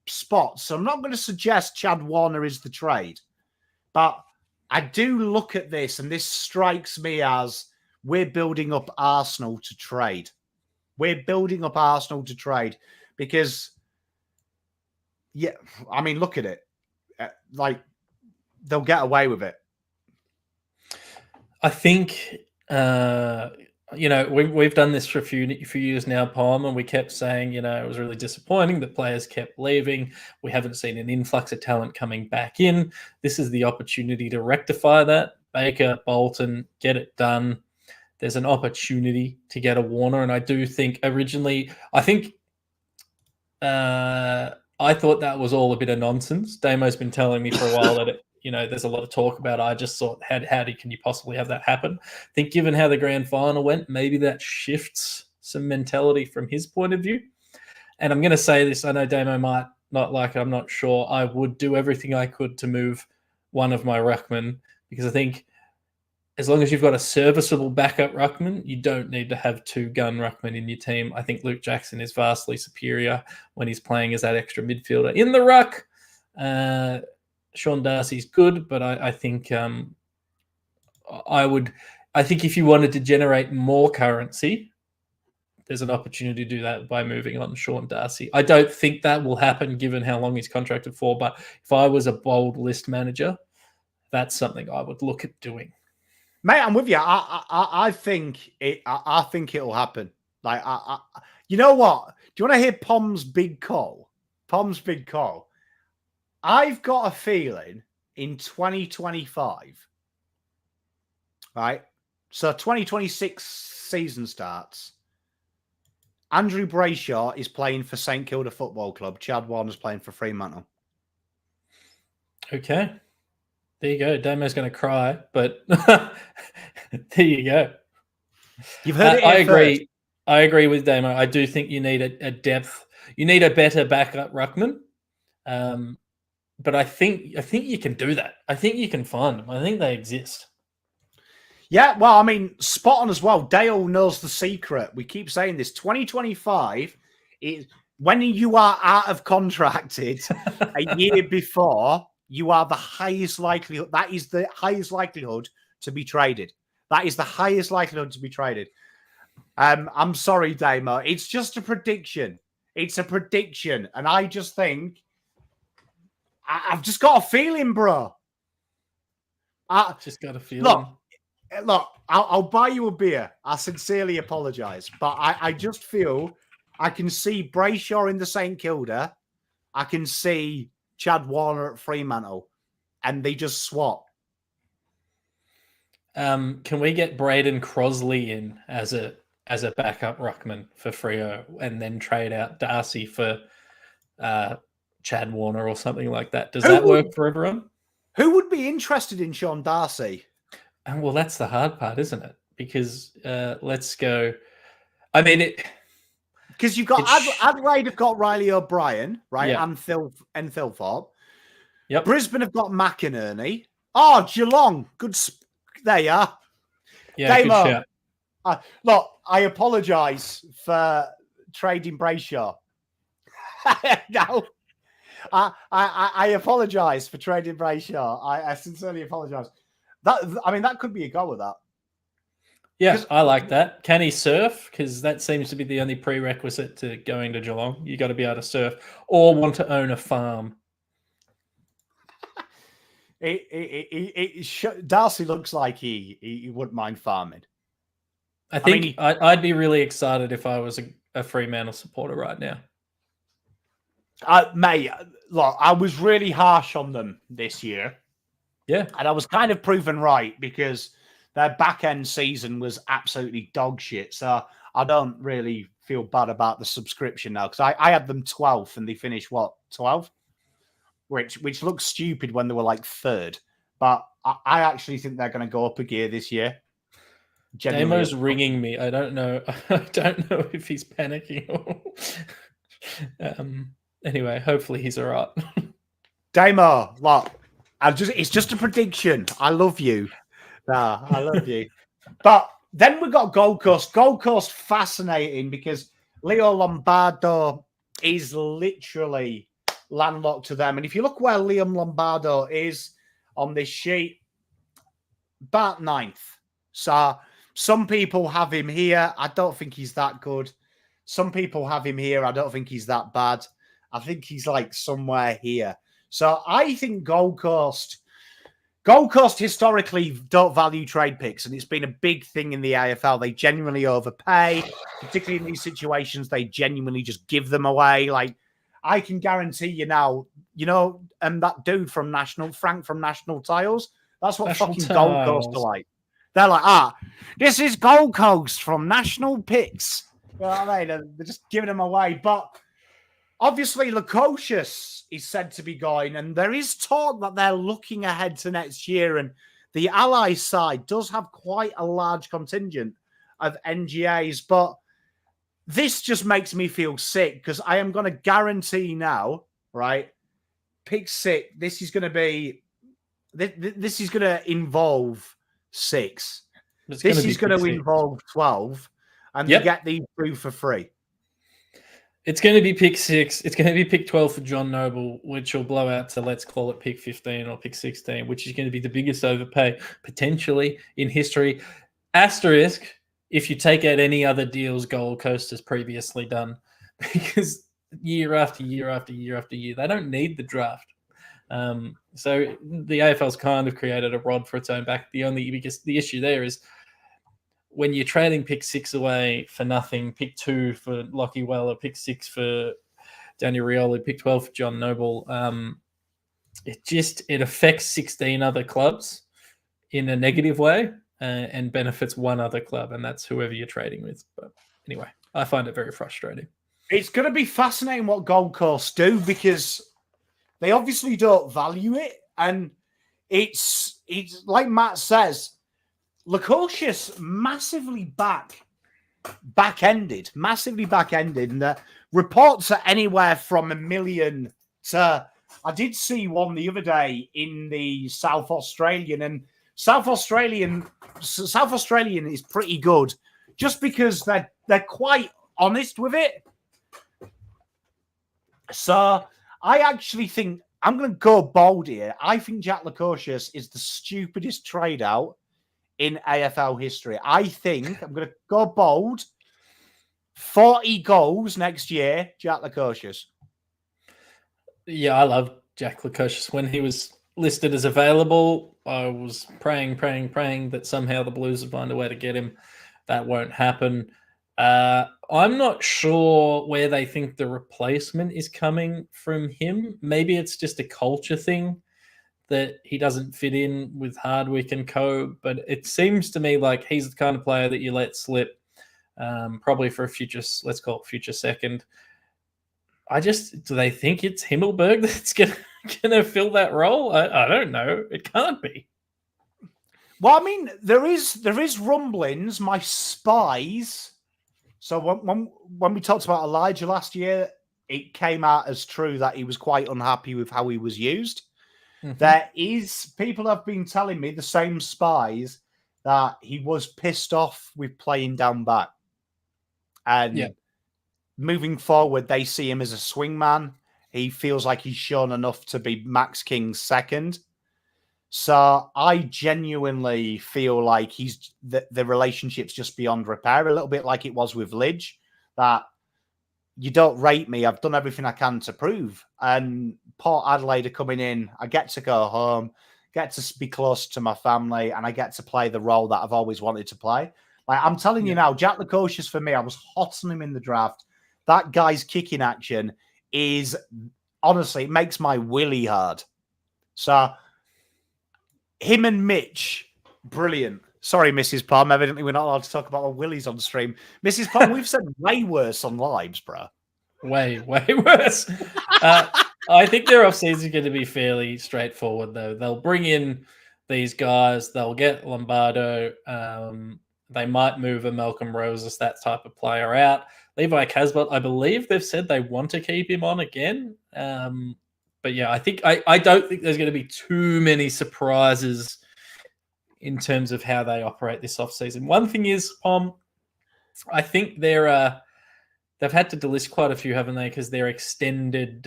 spots, so I'm not going to suggest Chad Warner is the trade, but I do look at this, and this strikes me as we're building up Arsenal to trade. We're building up Arsenal to trade because... Yeah, I mean, look at it. They'll get away with it. I think, we've done this for a few years now, Palm, and we kept saying, it was really disappointing that players kept leaving. We haven't seen an influx of talent coming back in. This is the opportunity to rectify that. Baker, Bolton, get it done. There's an opportunity to get a Warner, and I do think originally, I thought that was all a bit of nonsense. Damo's been telling me for a while that there's a lot of talk about it. I just thought, how can you possibly have that happen? I think given how the grand final went, maybe that shifts some mentality from his point of view. And I'm going to say this, I know Damo might not like it, I'm not sure. I would do everything I could to move one of my ruckmen, because I think as long as you've got a serviceable backup ruckman, you don't need to have 2 gun ruckmen in your team. I think Luke Jackson is vastly superior when he's playing as that extra midfielder in the ruck. Sean Darcy's good, but I think I think if you wanted to generate more currency, there's an opportunity to do that by moving on Sean Darcy. I don't think that will happen given how long he's contracted for, but if I was a bold list manager, that's something I would look at doing. Mate, I'm with you. I think it'll happen. Like, you know what? Do you want to hear Pom's big call? Pom's big call. I've got a feeling in 2025, right? So 2026 season starts. Andrew Brayshaw is playing for St Kilda Football Club. Chad Warner's playing for Fremantle. Okay. There you go. Damo's going to cry, but there you go. You've heard it. I agree. First. I agree with Damo. I do think you need a depth. You need a better backup ruckman. But I think you can do that. I think you can find them. I think they exist. Yeah, well, I mean, spot on as well. Dale knows the secret. We keep saying this. 2025 is when you are out of contracted a year before. You are the highest likelihood. That is the highest likelihood to be traded. That is the highest likelihood to be traded. I'm sorry, Damo. It's just a prediction. It's a prediction. And I just think I've just got a feeling, bro. Just got a feeling. Look, I'll buy you a beer. I sincerely apologize. But I just feel I can see Brayshaw in the St Kilda. I can see Chad Warner at Fremantle, and they just swap. Can we get Braden Crosley in as a backup ruckman for Freo, and then trade out Darcy for Chad Warner or something like that? Does that work for everyone? Who would be interested in Sean Darcy? And well, that's the hard part, isn't it? Because let's go. I mean it. Because you've got Adelaide have got Riley O'Brien, right? Yeah. And Thilthorpe. Yep. Brisbane have got McElhinney. Oh, Geelong. Good. There you are. Yeah, Damo, good shout. Look, I apologise for trading Brayshaw. No. I apologise for trading Brayshaw. I sincerely apologise. That could be a goal with that. Yeah, I like that. Can he surf? Because that seems to be the only prerequisite to going to Geelong. You got to be able to surf or want to own a farm. Darcy looks like he wouldn't mind farming. I think I'd be really excited if I was a Fremantle supporter right now. Mate, look, I was really harsh on them this year. Yeah. And I was kind of proven right because their back-end season was absolutely dog shit. So I don't really feel bad about the subscription now because I had them 12th and they finished, 12th? Which looks stupid when they were like 3rd. But I actually think they're going to go up a gear this year. Damo's ringing me. I don't know. I don't know if he's panicking. Anyway, hopefully he's all right. Damo, look, it's just a prediction. I love you. Nah, I love you. But then we got Gold Coast. Gold Coast fascinating because Leo Lombardo is literally landlocked to them. And if you look where Liam Lombardo is on this sheet, about 9th. So some people have him here. I don't think he's that good. Some people have him here. I don't think he's that bad. I think he's like somewhere here. So I think Gold Coast historically don't value trade picks, and it's been a big thing in the AFL. They genuinely overpay, particularly in these situations. They genuinely just give them away. Like, I can guarantee you now, that dude from Frank from National Tiles, That's what National fucking Gold Coast are tiles. like. They're like, this is Gold Coast from National Picks. You know what I mean? They're just giving them away. But obviously, Lachyjack is said to be going, and there is talk that they're looking ahead to next year. And the Ally side does have quite a large contingent of NGAs. But this just makes me feel sick because I am going to guarantee now, right? Pick 6. This is going to be. This is going to involve 6. This is going to involve 12, and you get these 2 for free. It's going to be pick 6. It's going to be pick 12 for John Noble, which will blow out to, let's call it pick 15 or pick 16, which is going to be the biggest overpay potentially in history. Asterisk, if you take out any other deals Gold Coast has previously done, because year after year after year after year, they don't need the draft. So the AFL's kind of created a rod for its own back. The issue there is when you're trading pick 6 away for nothing, pick 2 for Lockie Weller, pick 6 for Daniel Rioli, pick 12 for John Noble. It affects 16 other clubs in a negative way and benefits one other club, and that's whoever you're trading with. But anyway, I find it very frustrating. It's going to be fascinating what Gold Coast do because they obviously don't value it, and it's like Matt says, Lachyjack massively back-ended, and the reports are anywhere from $1 million to. I did see one the other day in the South Australian, and South Australian is pretty good, just because they're quite honest with it. So I actually think I'm going to go bold here. I think Jack Lachyjack is the stupidest trade out in AFL history. I think I'm going to go bold. 40 goals next year, Jack Lachyjack. Yeah, I love Jack Lachyjack. When he was listed as available, I was praying that somehow the Blues would find a way to get him. That won't happen. I'm not sure where they think the replacement is coming from him. Maybe it's just a culture thing that he doesn't fit in with Hardwick and co. But it seems to me like he's the kind of player that you let slip, probably for a future, let's call it future second. Do they think it's Himmelberg that's gonna fill that role? I don't know. It can't be. Well, I mean, there is rumblings. My spies. So when we talked about Elijah last year, it came out as true that he was quite unhappy with how he was used. Mm-hmm. There is people have been telling me, the same spies, that he was pissed off with playing down back. And moving forward, they see him as a swingman. He feels like he's shown enough to be Max King's second. So I genuinely feel like the relationship's just beyond repair, a little bit like it was with Lidge, that you don't rate me. I've done everything I can to prove. And Port Adelaide are coming in. I get to go home, get to be close to my family, and I get to play the role that I've always wanted to play. Like I'm telling you now, Jack Lachyjack for me, I was hot on him in the draft. That guy's kicking action is, honestly, it makes my willy hard. So him and Mitch, brilliant. Sorry, Mrs. Palm. Evidently, we're not allowed to talk about our willies on stream. Mrs. Palm, we've said way worse on lives, bro. Way worse. I think their off-season is going to be fairly straightforward, though. They'll bring in these guys. They'll get Lombardo. They might move a Malcolm Roses, that type of player, out. Levi Casbolt, I believe they've said they want to keep him on again. But yeah, I don't think there's going to be too many surprises in terms of how they operate this offseason. One thing is, I think they've had to delist quite a few, haven't they? Because their extended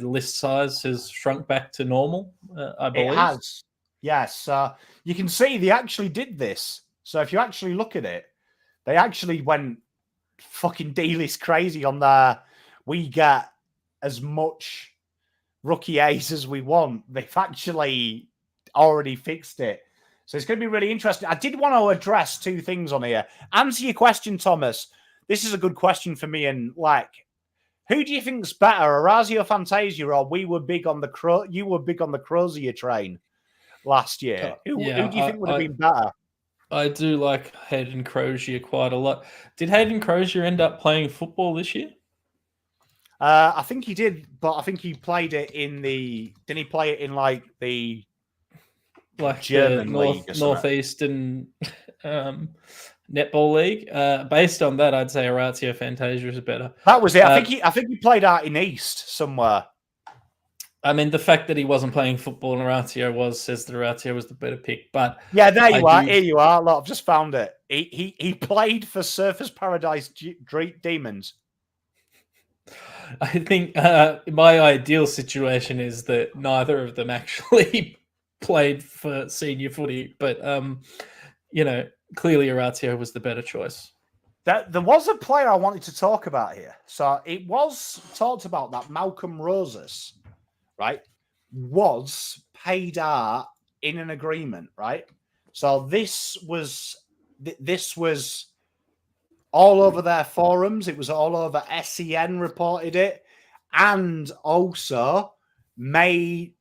list size has shrunk back to normal. I believe it has. Yes, you can see they actually did this. So if you actually look at it, they actually went fucking D-list crazy on their. We get as much rookie A's as we want. They've actually already fixed it. So it's going to be really interesting. I did want to address 2 things on here. Answer your question, Thomas. This is a good question for me. And who do you think's better, Orazio Fantasia or you were big on the Crozier train? last year. Who do you think would have been better? I do like Hayden Crozier quite a lot. Did Hayden Crozier end up playing football this year? I think he did, but I think he played it in the. Didn't he play it in like the German league or Northeastern netball league? Based on that, I'd say Orazio Fantasia is better. That was it. I think he played out in East somewhere. I mean, the fact that he wasn't playing football and Orazio says that Orazio was the better pick. But yeah, there you are. Here you are. Look, I've just found it. He played for Surfers Paradise Demons. I think my ideal situation is that neither of them actually played for senior footy, but clearly Orazio was the better choice. There was a player I wanted to talk about here. So it was talked about that Malcolm Rosas, right, was paid out in an agreement, right? So this was all over their forums. It was all over. SEN reported it, and also major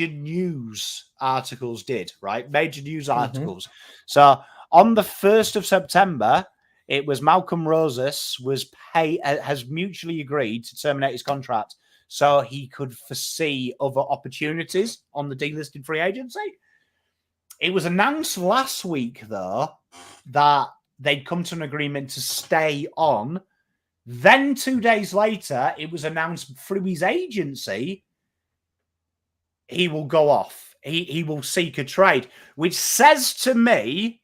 news articles did, right? Major news articles. So on the 1st of September, it was Malcolm Rosas has mutually agreed to terminate his contract so he could foresee other opportunities on the delisted free agency. It was announced last week, though, that they'd come to an agreement to stay on. Then 2 days later, it was announced through his agency he will go off. He will seek a trade, which says to me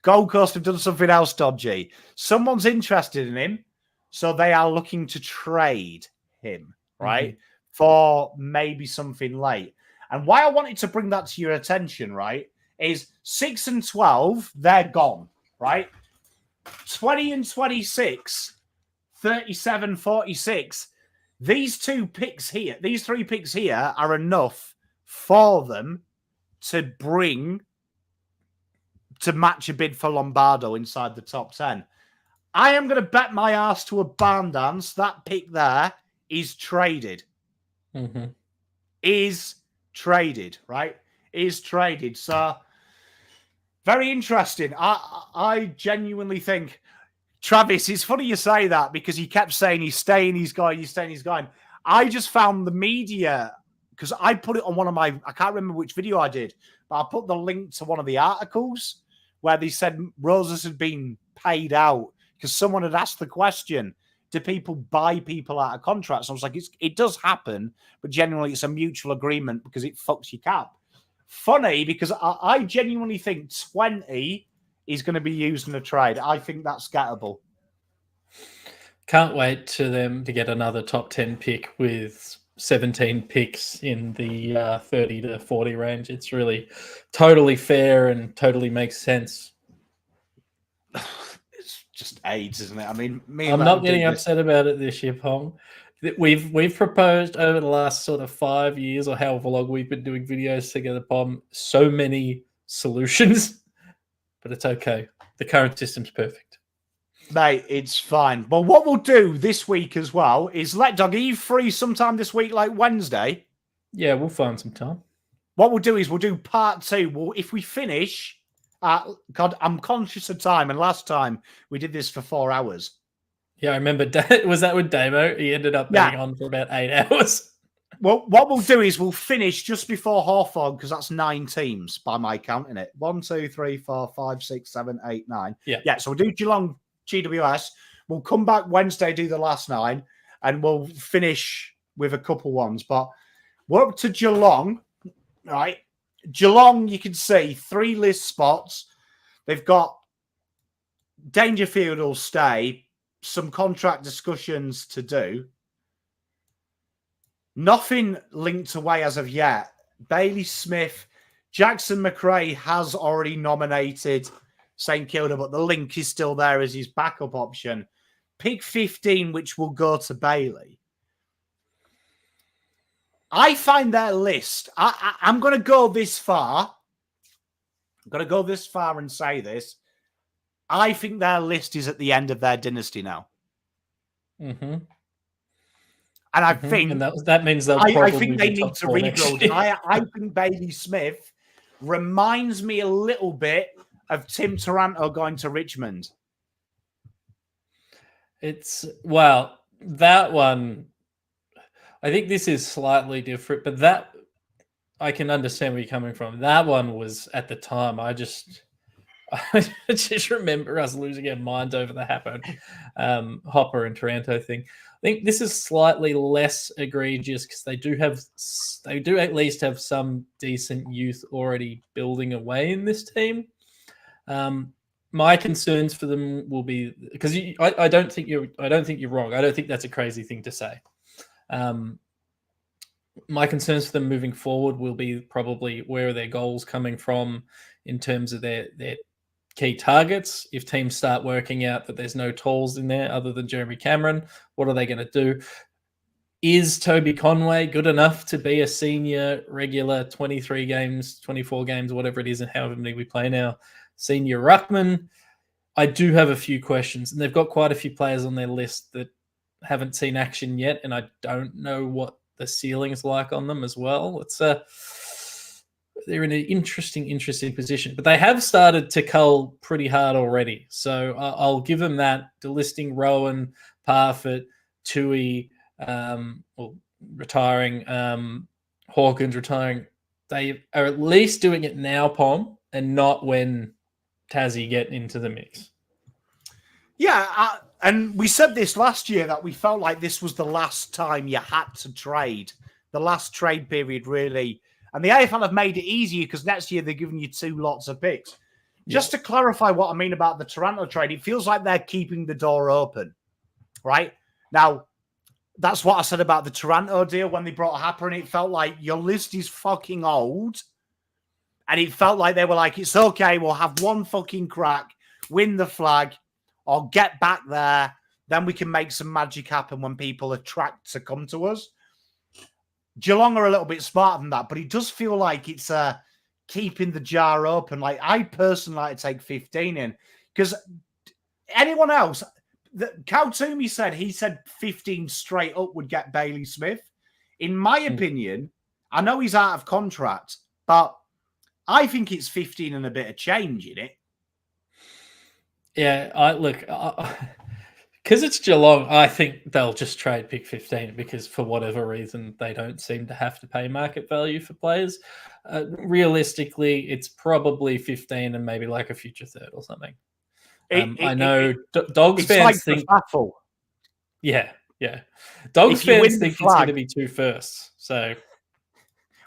Gold Coast have done something else dodgy. Someone's interested in him, so they are looking to trade him, right, for maybe something late. And why I wanted to bring that to your attention, right, is 6 and 12, they're gone, right? 20 and 26, 37, 46. These three picks here are enough for them to match a bid for Lombardo inside the top 10. I am going to bet my ass to a barn dance that pick there is traded. Is traded, right? Is traded. So, very interesting. I genuinely think, Travis, it's funny you say that because he kept saying he's staying, he's going, he's staying, he's going. I just found the media, because I put it on one of my, I can't remember which video I did, but I put the link to one of the articles where they said Rosas had been paid out because someone had asked the question, do people buy people out of contracts? I was like, it does happen, but generally it's a mutual agreement because it fucks your cap. Funny, because I genuinely think 20 is going to be used in a trade. I think that's gettable. Can't wait to them to get another top 10 pick with 17 picks in the 30 to 40 range. It's really totally fair and totally makes sense. It's just AIDS, isn't it? I mean, I'm not getting upset about it this year, Pong. We've proposed over the last sort of 5 years or however long we've been doing videos together, Pong, so many solutions, but it's okay. The current system's perfect. Mate, it's fine. But what we'll do this week as well is Let Dog, are you free sometime this week, like Wednesday? Yeah, we'll find some time. What we'll do is we'll do part 2. Well, if we finish, God, I'm conscious of time, and last time we did this for 4 hours. Yeah, I remember. Was that with Damo? He ended up being on for about 8 hours. Well, what we'll do is we'll finish just before Hawthorn because that's 9 teams by my count in it. 1, 2, 3, 4, 5, 6, 7, 8, 9. Yeah. So we'll do Geelong GWS. We'll come back Wednesday, do the last 9, and we'll finish with a couple ones. But we're up to Geelong, right? Geelong, you can see 3 list spots. They've got Dangerfield will stay. Some contract discussions to do. Nothing linked away as of yet. Bailey Smith, Jackson McRae has already nominated St Kilda, but the link is still there as his backup option. Pick 15, which will go to Bailey. I find their list. I'm going to go this far. I'm going to go this far and say this. I think their list is at the end of their dynasty now. And I think... And that means they'll probably I think they need to rebuild. I think Bailey Smith reminds me a little bit of Tim Taranto going to Richmond. That one, I think this is slightly different, but that I can understand where you're coming from. That one was at the time. I just remember us losing our minds over the Hopper and Taranto thing. I think this is slightly less egregious because they do at least have some decent youth already building away in this team. My concerns for them will be because I don't think you're wrong. I don't think that's a crazy thing to say. My concerns for them moving forward will be probably where are their goals coming from in terms of their key targets. If teams start working out that there's no tools in there other than Jeremy Cameron, what are they going to do? Is Toby Conway good enough to be a senior regular 23 games, 24 games, whatever it is, and however many we play now, senior ruckman? I do have a few questions, and they've got quite a few players on their list that haven't seen action yet, and I don't know what the ceiling's like on them as well. They're in an interesting position, but they have started to cull pretty hard already. So I'll give them that. Delisting Rowan, Parfitt, Tui, retiring, Hawkins retiring. They are at least doing it now, Pom, and not when Tassie get into the mix. Yeah, and we said this last year that we felt like this was the last time you had to trade. The last trade period, really. And the AFL have made it easier because next year they're giving you 2 lots of picks. Yeah. Just to clarify what I mean about the Taranto trade, it feels like they're keeping the door open, right? Now, that's what I said about the Taranto deal when they brought Happer, and it felt like your list is fucking old. And it felt like they were like, it's okay, we'll have one fucking crack, win the flag, or get back there. Then we can make some magic happen when people attract to come to us. Geelong are a little bit smarter than that, but it does feel like it's keeping the jar open. Like, I personally like to take 15 in because anyone else, Cal Toomey said 15 straight up would get Bailey Smith. In my opinion, I know he's out of contract, but I think it's 15 and a bit of change in it. Yeah, because it's Geelong, I think they'll just trade pick 15 because for whatever reason, they don't seem to have to pay market value for players. Realistically, it's probably 15 and maybe like a future third or something. I know Dogs fans like think... Baffle. Yeah. Dogs fans think it's going to be 2 firsts, so...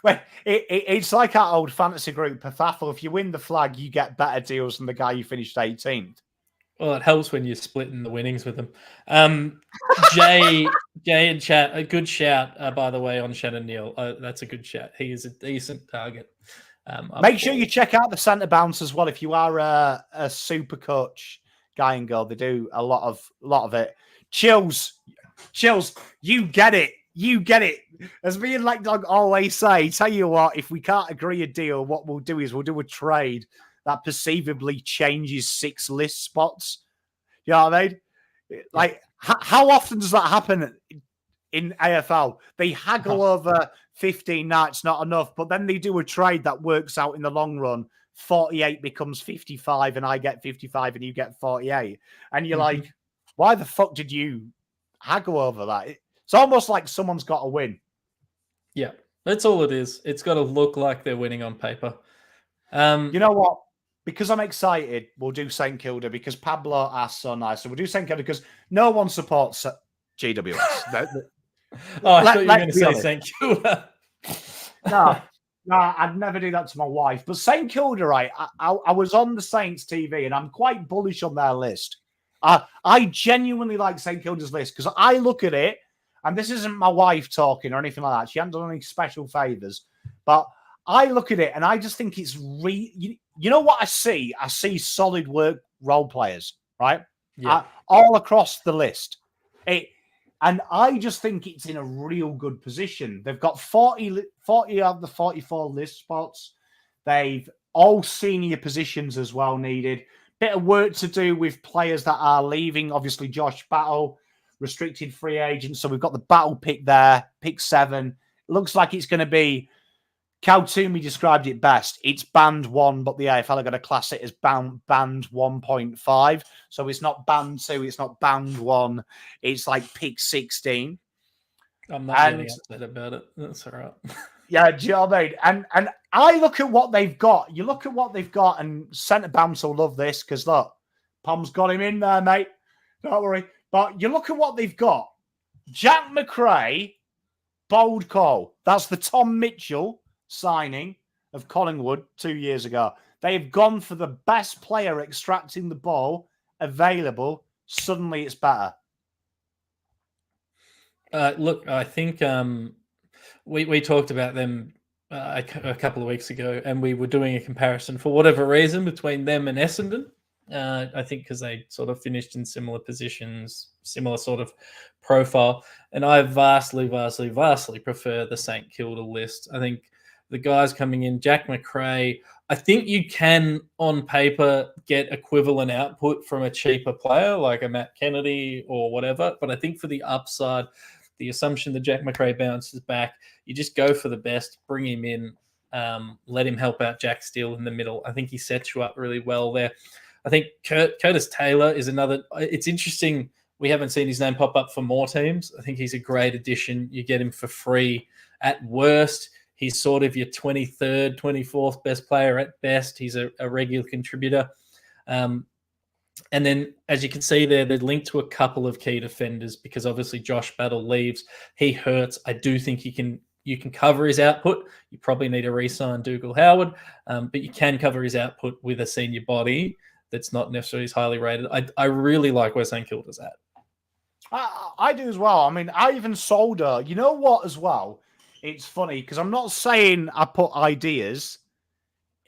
Well, it's like our old fantasy group, Perfaffle. If you win the flag, you get better deals than the guy you finished 18th. Well, it helps when you're splitting the winnings with them. Jay in chat, a good shout, by the way, on Shannon Neal. That's a good shout. He is a decent target. Make sure you check out the centre bounce as well. If you are a super coach guy and girl, they do a lot of it. Chills, you get it. You get it. As me and Dog always say, tell you what, if we can't agree a deal, what we'll do is we'll do a trade that perceivably changes 6 list spots. You know what I mean? Like, how often does that happen in AFL? They haggle over 15 nights, not enough, but then they do a trade that works out in the long run. 48 becomes 55, and I get 55, and you get 48. And you're like, why the fuck did you haggle over that? It's almost like someone's got to win. Yeah, that's all it is. It's got to look like they're winning on paper. You know what? Because I'm excited, we'll do St Kilda because Pablo asked so nice. So we'll do St Kilda because no one supports GWS. I thought you were going to say St Kilda. No, I'd never do that to my wife. But St Kilda, right? I was on the Saints TV and I'm quite bullish on their list. I genuinely like St Kilda's list because I look at it, and this isn't my wife talking or anything like that. She hasn't done any special favors, but I look at it and I just think it's you know what I see? I see solid work role players, right? Yeah. All across the list. And I just think it's in a real good position. They've got 40 of the 44 list spots. They've all senior positions as well needed. Bit of work to do with players that are leaving. Obviously, Josh Battle, restricted free agent. So we've got the Battle pick there, pick 7. Looks like it's going to be Cal Toomey described it best. It's band 1, but the AFL are going to class it as band 1.5. So it's not band 2, it's not band 1. It's like pick 16. I'm not getting upset about it. That's all right. Yeah, do you know what I mean? And I look at what they've got. You look at what they've got, and Centre Bounce will love this because, look, Pom's got him in there, mate. Don't worry. But you look at what they've got. Jack McRae, bold call. That's the Tom Mitchell signing of Collingwood 2 years ago. They've gone for the best player extracting the ball available. Suddenly it's better. Look, I think we talked about them a couple of weeks ago, and we were doing a comparison for whatever reason between them and Essendon. I think because they sort of finished in similar positions, similar sort of profile. And I vastly prefer the St Kilda list. I think the guys coming in, Jack McRae, I think you can, on paper, get equivalent output from a cheaper player like a Matt Kennedy or whatever. But I think for the upside, the assumption that Jack McRae bounces back, you just go for the best, bring him in, let him help out Jack Steele in the middle. I think he sets you up really well there. I think Curtis Taylor is another. It's interesting. We haven't seen his name pop up for more teams. I think he's a great addition. You get him for free at worst. He's sort of your 23rd, 24th best player at best. He's a regular contributor. And then, as you can see there, they're linked to a couple of key defenders because obviously Josh Battle leaves. He hurts. I do think you can cover his output. You probably need to re-sign Dougal Howard, but you can cover his output with a senior body that's not necessarily as highly rated. I really like where St Kilda's at. I do as well. I mean, Ivan Solder, you know what as well? It's funny because I'm not saying I put ideas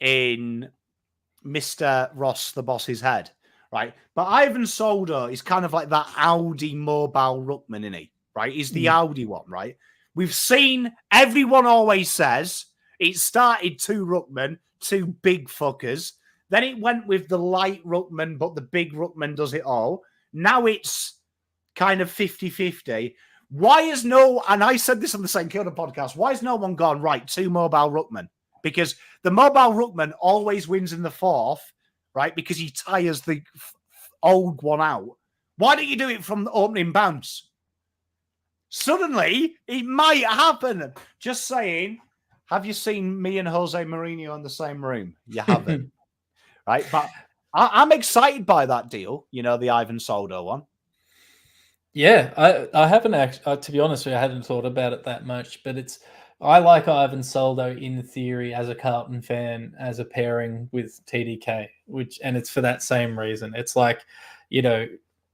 in Mr. Ross, the boss's head, right? But Ivan Solder is kind of like that Audi mobile ruckman, isn't he? Right? He's the Audi one, right? We've seen, everyone always says, it started 2 ruckmen, 2 big fuckers. Then it went with the light ruckman, but the big ruckman does it all. Now it's kind of 50-50. Why is and I said this on the St Kilda podcast, why has no one gone, right, 2 mobile ruckmen? Because the mobile ruckman always wins in the 4th, right? Because he tires the old one out. Why don't you do it from the opening bounce? Suddenly, it might happen. Just saying, have you seen me and Jose Mourinho in the same room? You haven't. Right? But I'm excited by that deal, the Ivan Soldo one. Yeah, I haven't actually, to be honest with you, I hadn't thought about it that much, but I like Ivan Soldo in theory as a Carlton fan, as a pairing with TDK, and it's for that same reason. It's like,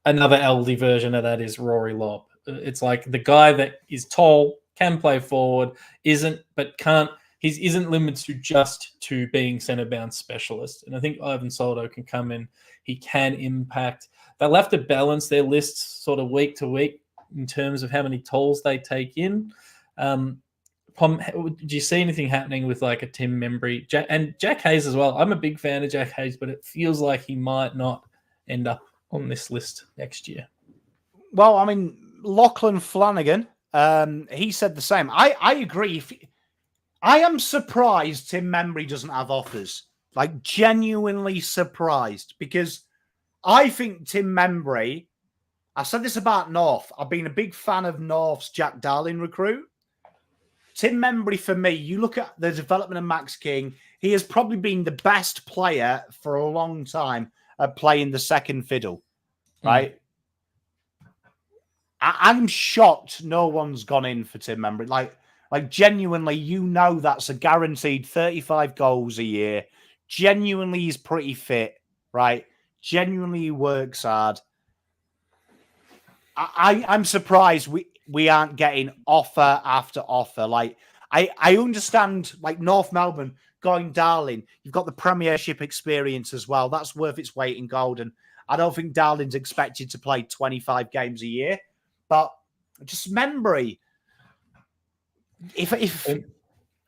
another LD version of that is Rory Lobb. It's like the guy that is tall, can play forward, isn't limited to being centre bounce specialist. And I think Ivan Soldo can come in, he can impact. They'll have to balance their lists sort of week to week in terms of how many tolls they take in. Pom, do you see anything happening with like a Tim Membry and Jack Hayes as well? I'm a big fan of Jack Hayes, but it feels like he might not end up on this list next year. Well, I mean, Lachlan Flanagan, he said the same. I agree. I am surprised Tim Membry doesn't have offers. Like, genuinely surprised. Because I think Tim Membry, I said this about North. I've been a big fan of North's Jack Darling recruit. Tim Membry, for me, you look at the development of Max King, he has probably been the best player for a long time at playing the second fiddle, right? I'm shocked no one's gone in for Tim Membry. Like genuinely, that's a guaranteed 35 goals a year. Genuinely, he's pretty fit, right? Genuinely, he works hard. I'm surprised we aren't getting offer after offer. Like, I understand, like, North Melbourne going Darling. You've got the Premiership experience as well. That's worth its weight in gold. And I don't think Darling's expected to play 25 games a year. But just Membry, if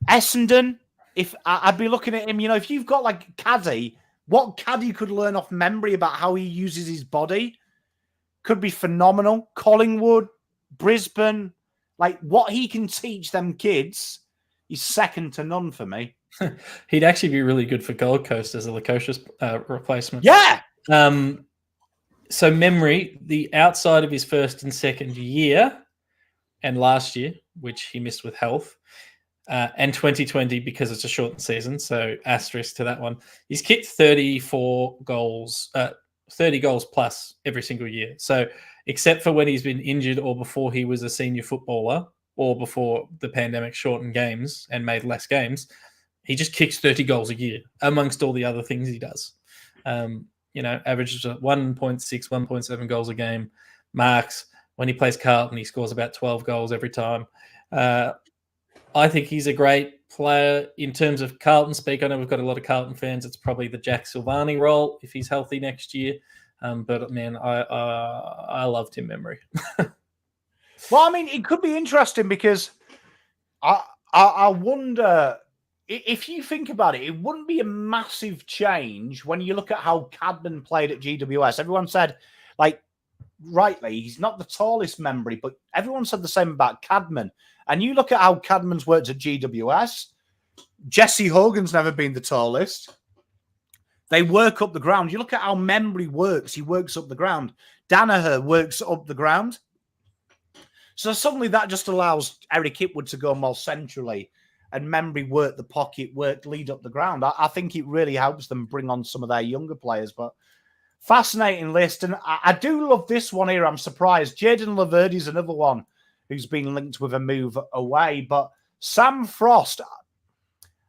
Essendon, if I'd be looking at him, if you've got like Caddy, what Caddy could learn off Membry about how he uses his body could be phenomenal. Collingwood, Brisbane, like what he can teach them kids he's second to none for me. He'd actually be really good for Gold Coast as a Lachyjack replacement. Yeah. So memory, the outside of his first and second year and last year, which he missed with health, and 2020 because it's a shortened season, so asterisk to that one. He's kicked 34 goals, 30 goals plus every single year. So except for when he's been injured or before he was a senior footballer or before the pandemic shortened games and made less games, he just kicks 30 goals a year amongst all the other things he does. Averages 1.6, 1.7 goals a game. Marks, when he plays Carlton, he scores about 12 goals every time. I think he's a great player in terms of Carlton speak. I know we've got a lot of Carlton fans. It's probably the Jack Silvani role if he's healthy next year. But man, I loved him memory. Well, I mean, it could be interesting because I wonder if you think about it, it wouldn't be a massive change when you look at how Cadman played at GWS. Everyone said, like, rightly, he's not the tallest member, but everyone said the same about Cadman. And you look at how Cadman's worked at GWS. Jesse Hogan's never been the tallest. They work up the ground. You look at how Membry works. He works up the ground. Danaher works up the ground. So suddenly that just allows Eric Hipwood to go more centrally and Membry work the pocket, lead up the ground. I think it really helps them bring on some of their younger players. But fascinating list. And I do love this one here. I'm surprised. Jaden Laverde's another one who's been linked with a move away. But Sam Frost,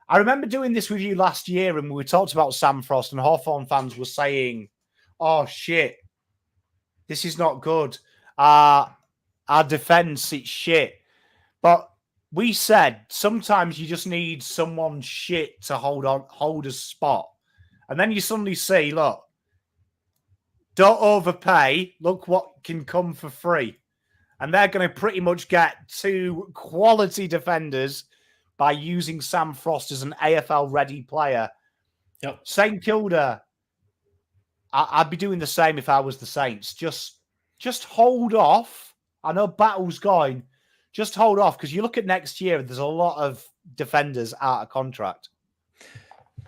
I remember doing this with you last year and we talked about Sam Frost and Hawthorn fans were saying, oh, shit, this is not good. Our defence, it's shit. But we said sometimes you just need someone shit to hold a spot. And then you suddenly see, look, don't overpay. Look what can come for free. And they're going to pretty much get two quality defenders by using Sam Frost as an AFL-ready player. Yep. St Kilda, I'd be doing the same if I was the Saints. Just hold off. I know battle's going. Just hold off because you look at next year, there's a lot of defenders out of contract.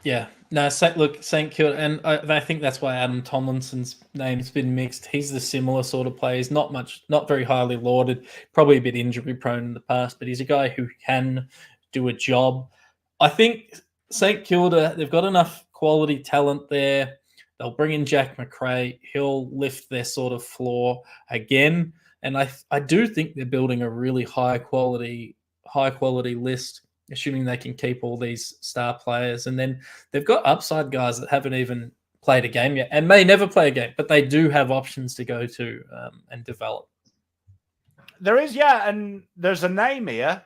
Yeah. No, St Kilda, and I think that's why Adam Tomlinson's name's been mixed. He's the similar sort of player. He's not very highly lauded, probably a bit injury prone in the past, but he's a guy who can do a job. I think St Kilda, they've got enough quality talent there. They'll bring in Jack McRae. He'll lift their sort of floor again. And I do think they're building a really high quality list, assuming they can keep all these star players. And then they've got upside guys that haven't even played a game yet and may never play a game, but they do have options to go to and develop. There is, yeah, and there's a name here,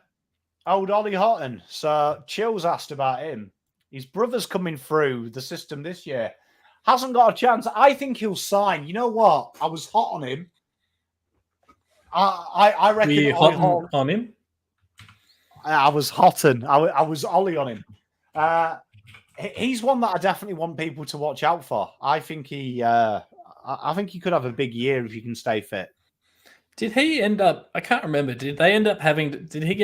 old Ollie Houghton. So Chills asked about him. His brother's coming through the system this year. Hasn't got a chance. I think he'll sign. You know what? I was hot on him. I reckon. Were you hot on him? I was hotting. I was Ollie on him. He's one that I definitely want people to watch out for. I think he could have a big year if he can stay fit. Did he end up? I can't remember. Did he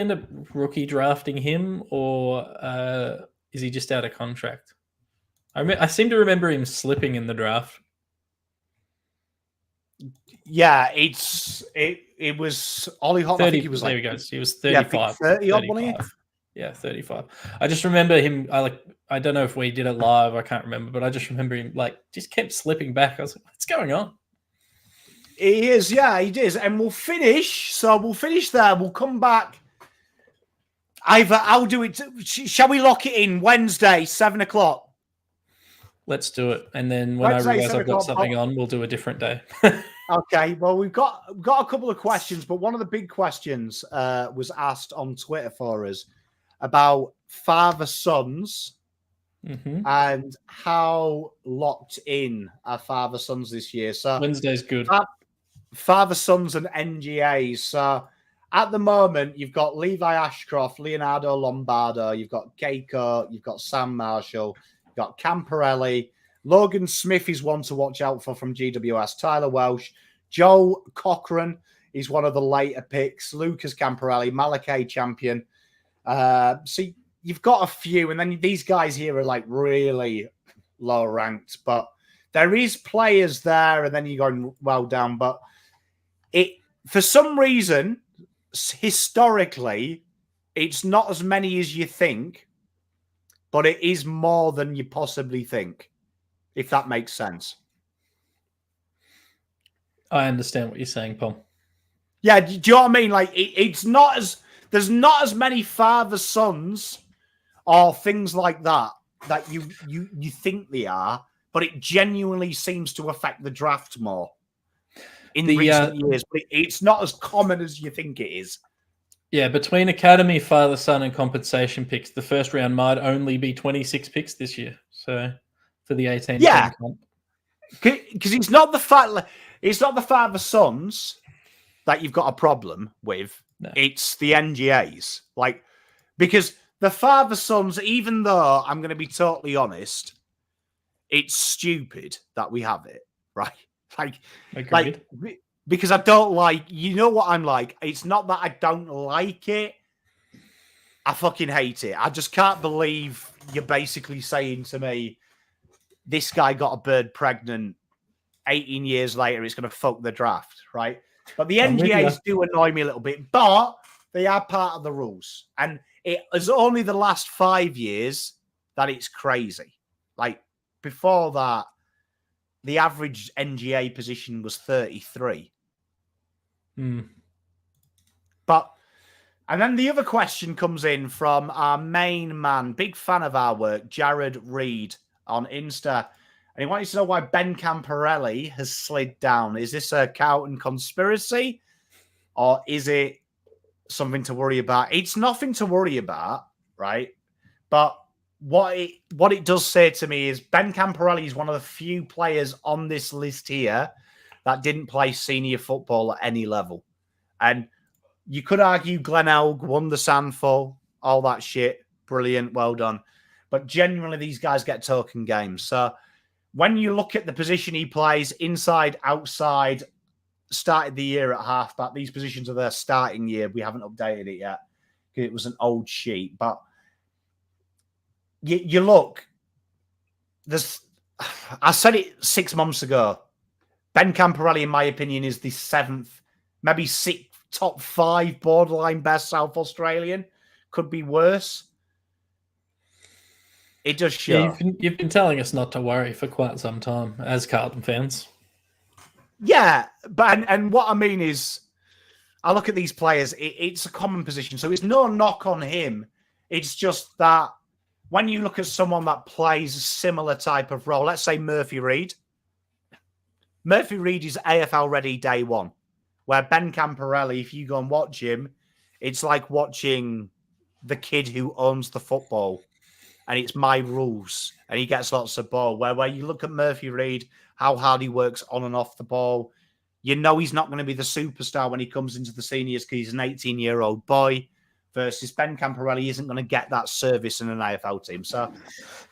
end up rookie drafting him, or is he just out of contract? I seem to remember him slipping in the draft. Yeah, it was Ollie Houghton. 30, I think he was there like, he goes. He was 35. 30 odd, wasn't he? Yeah, 35. I just remember him. I don't know if we did it live. I can't remember, but I just remember him just kept slipping back. I was like, what's going on? He is, yeah, he is. And we'll finish. So we'll finish there. We'll come back. I'll do it. Shall we lock it in Wednesday, 7:00? Let's do it. And then when I realize I've got something on, we'll do a different day. Okay. Well, we've got a couple of questions, but one of the big questions was asked on Twitter for us about father-sons and how locked in are father-sons this year. So Wednesday's good. Father-sons and NGAs. So at the moment, you've got Levi Ashcroft, Leonardo Lombardo, you've got Keiko, you've got Sam Marshall, you've got Camporelli, Logan Smith is one to watch out for from GWS, Tyler Welsh, Joel Cochran is one of the later picks, Lucas Camporelli, Malachi Champion, So you've got a few, and then these guys here are like really low ranked, but there is players there, and then you're going well down. But it, for some reason, historically, it's not as many as you think, but it is more than you possibly think, if that makes sense. I understand what you're saying, Paul. Yeah, do you know what I mean? Like, it's not as, there's not as many father-sons or things like that you think they are, but it genuinely seems to affect the draft more in recent years. But it's not as common as you think it is. Yeah, between academy, father, son, and compensation picks, the first round might only be 26 picks this year. So for the 18, yeah, because it's not the father sons that you've got a problem with. No. It's the NGAs, like, because the father sons, even though I'm going to be totally honest, it's stupid that we have it, right? Like, because I don't like, you know what I'm like? It's not that I don't like it. I fucking hate it. I just can't believe you're basically saying to me, this guy got a bird pregnant 18 years later, it's going to fuck the draft, right? But the NGAs do annoy me a little bit, but they are part of the rules. And it is only the last 5 years that it's crazy. Like, before that, the average NGA position was 33. But, and then the other question comes in from our main man, big fan of our work, Jared Reed on Insta. And he wants to know why Ben Camporelli has slid down. Is this a Carlton conspiracy? Or is it something to worry about? It's nothing to worry about, right? But what it does say to me is Ben Camporelli is one of the few players on this list here that didn't play senior football at any level. And you could argue Glenn Elg won the Sandful, all that shit. Brilliant, well done. But genuinely, these guys get token games. So when you look at the position he plays, inside, outside, started the year at halfback, these positions are their starting year. We haven't updated it yet because it was an old sheet. But you look, I said it 6 months ago. Ben Camporelli, in my opinion, is the 7th, maybe 6th, top 5 borderline best South Australian. Could be worse. It does show. Yeah, you've been telling us not to worry for quite some time as Carlton fans. Yeah, but and what I mean is, I look at these players, it's a common position. So it's no knock on him. It's just that when you look at someone that plays a similar type of role, let's say Murphy Reid. Murphy Reid is AFL ready day one. Where Ben Camporelli, if you go and watch him, it's like watching the kid who owns the football. And it's my rules. And he gets lots of ball. Where you look at Murphy Reid, how hard he works on and off the ball, you know he's not going to be the superstar when he comes into the seniors because he's an 18-year-old boy. Versus Ben Camporelli isn't going to get that service in an AFL team. So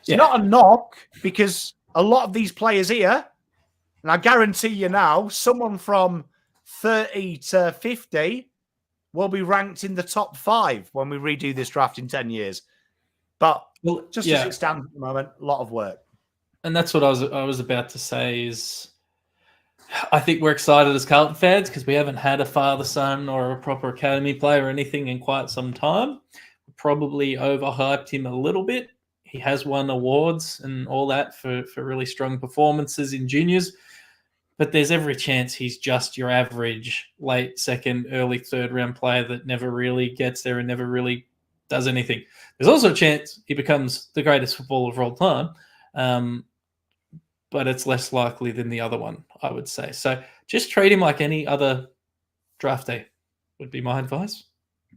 it's not a knock because a lot of these players here, and I guarantee you now, someone from 30 to 50 will be ranked in the top 5 when we redo this draft in 10 years. But as it stands at the moment, a lot of work. And that's what I was about to say is I think we're excited as Carlton fans because we haven't had a father-son or a proper academy player or anything in quite some time. We probably overhyped him a little bit. He has won awards and all that for really strong performances in juniors. But there's every chance he's just your average late second, early third round player that never really gets there and never really does anything. There's also a chance he becomes the greatest footballer of all time. But it's less likely than the other one, I would say. So just treat him like any other draftee would be my advice.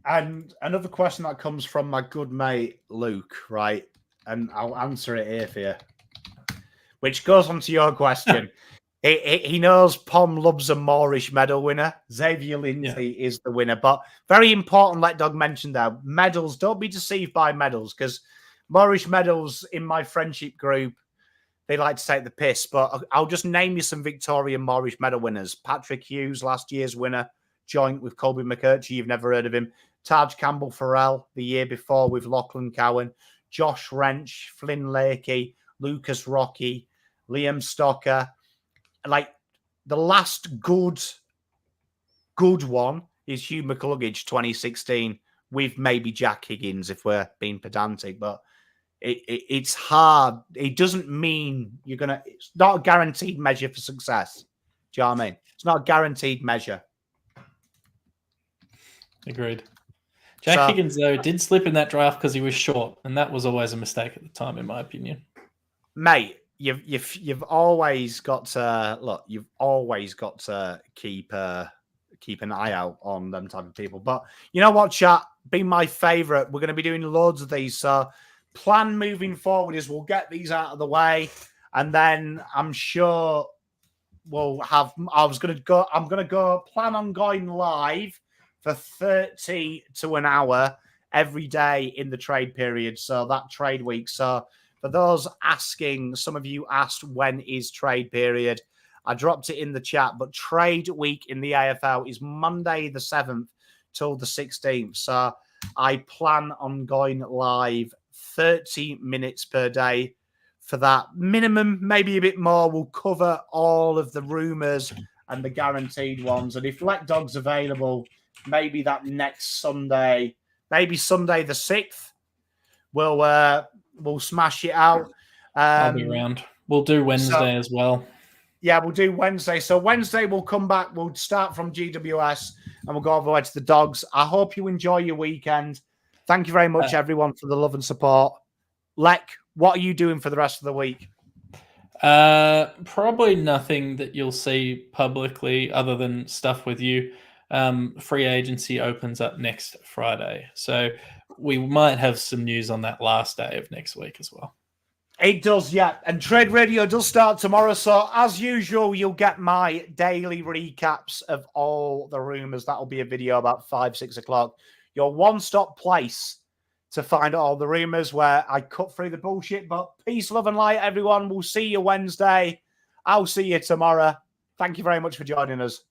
And another question that comes from my good mate, Luke, right? And I'll answer it here for you, which goes on to your question. He knows Pom loves a Moorish medal winner. Xavier Lindsay is the winner. But very important, like Doug mentioned there, medals, don't be deceived by medals because Moorish medals in my friendship group, they like to take the piss, but I'll just name you some Victorian Moorish medal winners. Patrick Hughes, last year's winner, joint with Colby McCurchy. You've never heard of him. Taj Campbell-Farrell the year before with Lachlan Cowan, Josh Wrench, Flynn Lakey, Lucas Rocky, Liam Stocker. Like, the last good one is Hugh McCluggage 2016 with maybe Jack Higgins, if we're being pedantic, but it's hard. It doesn't mean you're going to... It's not a guaranteed measure for success. Do you know what I mean? It's not a guaranteed measure. Agreed. Jack Higgins, though, did slip in that draft because he was short, and that was always a mistake at the time, in my opinion. Mate, you've always got to... Look, you've always got to keep an eye out on them type of people. But you know what, chat? Been my favourite. We're going to be doing loads of these, so... Plan moving forward is we'll get these out of the way, and then I'm sure we'll have. I'm going to go. Plan on going live for 30 to an hour every day in the trade period. So that trade week. So for those asking, some of you asked when is trade period. I dropped it in the chat, but trade week in the AFL is Monday the 7th till the 16th. So I plan on going live 30 minutes per day for that minimum, maybe a bit more. We'll cover all of the rumours and the guaranteed ones. And if Let Dog's available, maybe that next Sunday, maybe Sunday the 6th, we'll smash it out. I'll be around. We'll do Wednesday as well. Yeah, we'll do Wednesday. So Wednesday we'll come back. We'll start from GWS and we'll go all the way to the Dogs. I hope you enjoy your weekend. Thank you very much, everyone, for the love and support. Lek, what are you doing for the rest of the week? Probably nothing that you'll see publicly other than stuff with you. Free agency opens up next Friday. So we might have some news on that last day of next week as well. It does, yeah. And Trade Radio does start tomorrow. So as usual, you'll get my daily recaps of all the rumours. That'll be a video about 5, 6 o'clock. Your one-stop place to find all the rumours where I cut through the bullshit. But peace, love, and light, everyone. We'll see you Wednesday. I'll see you tomorrow. Thank you very much for joining us.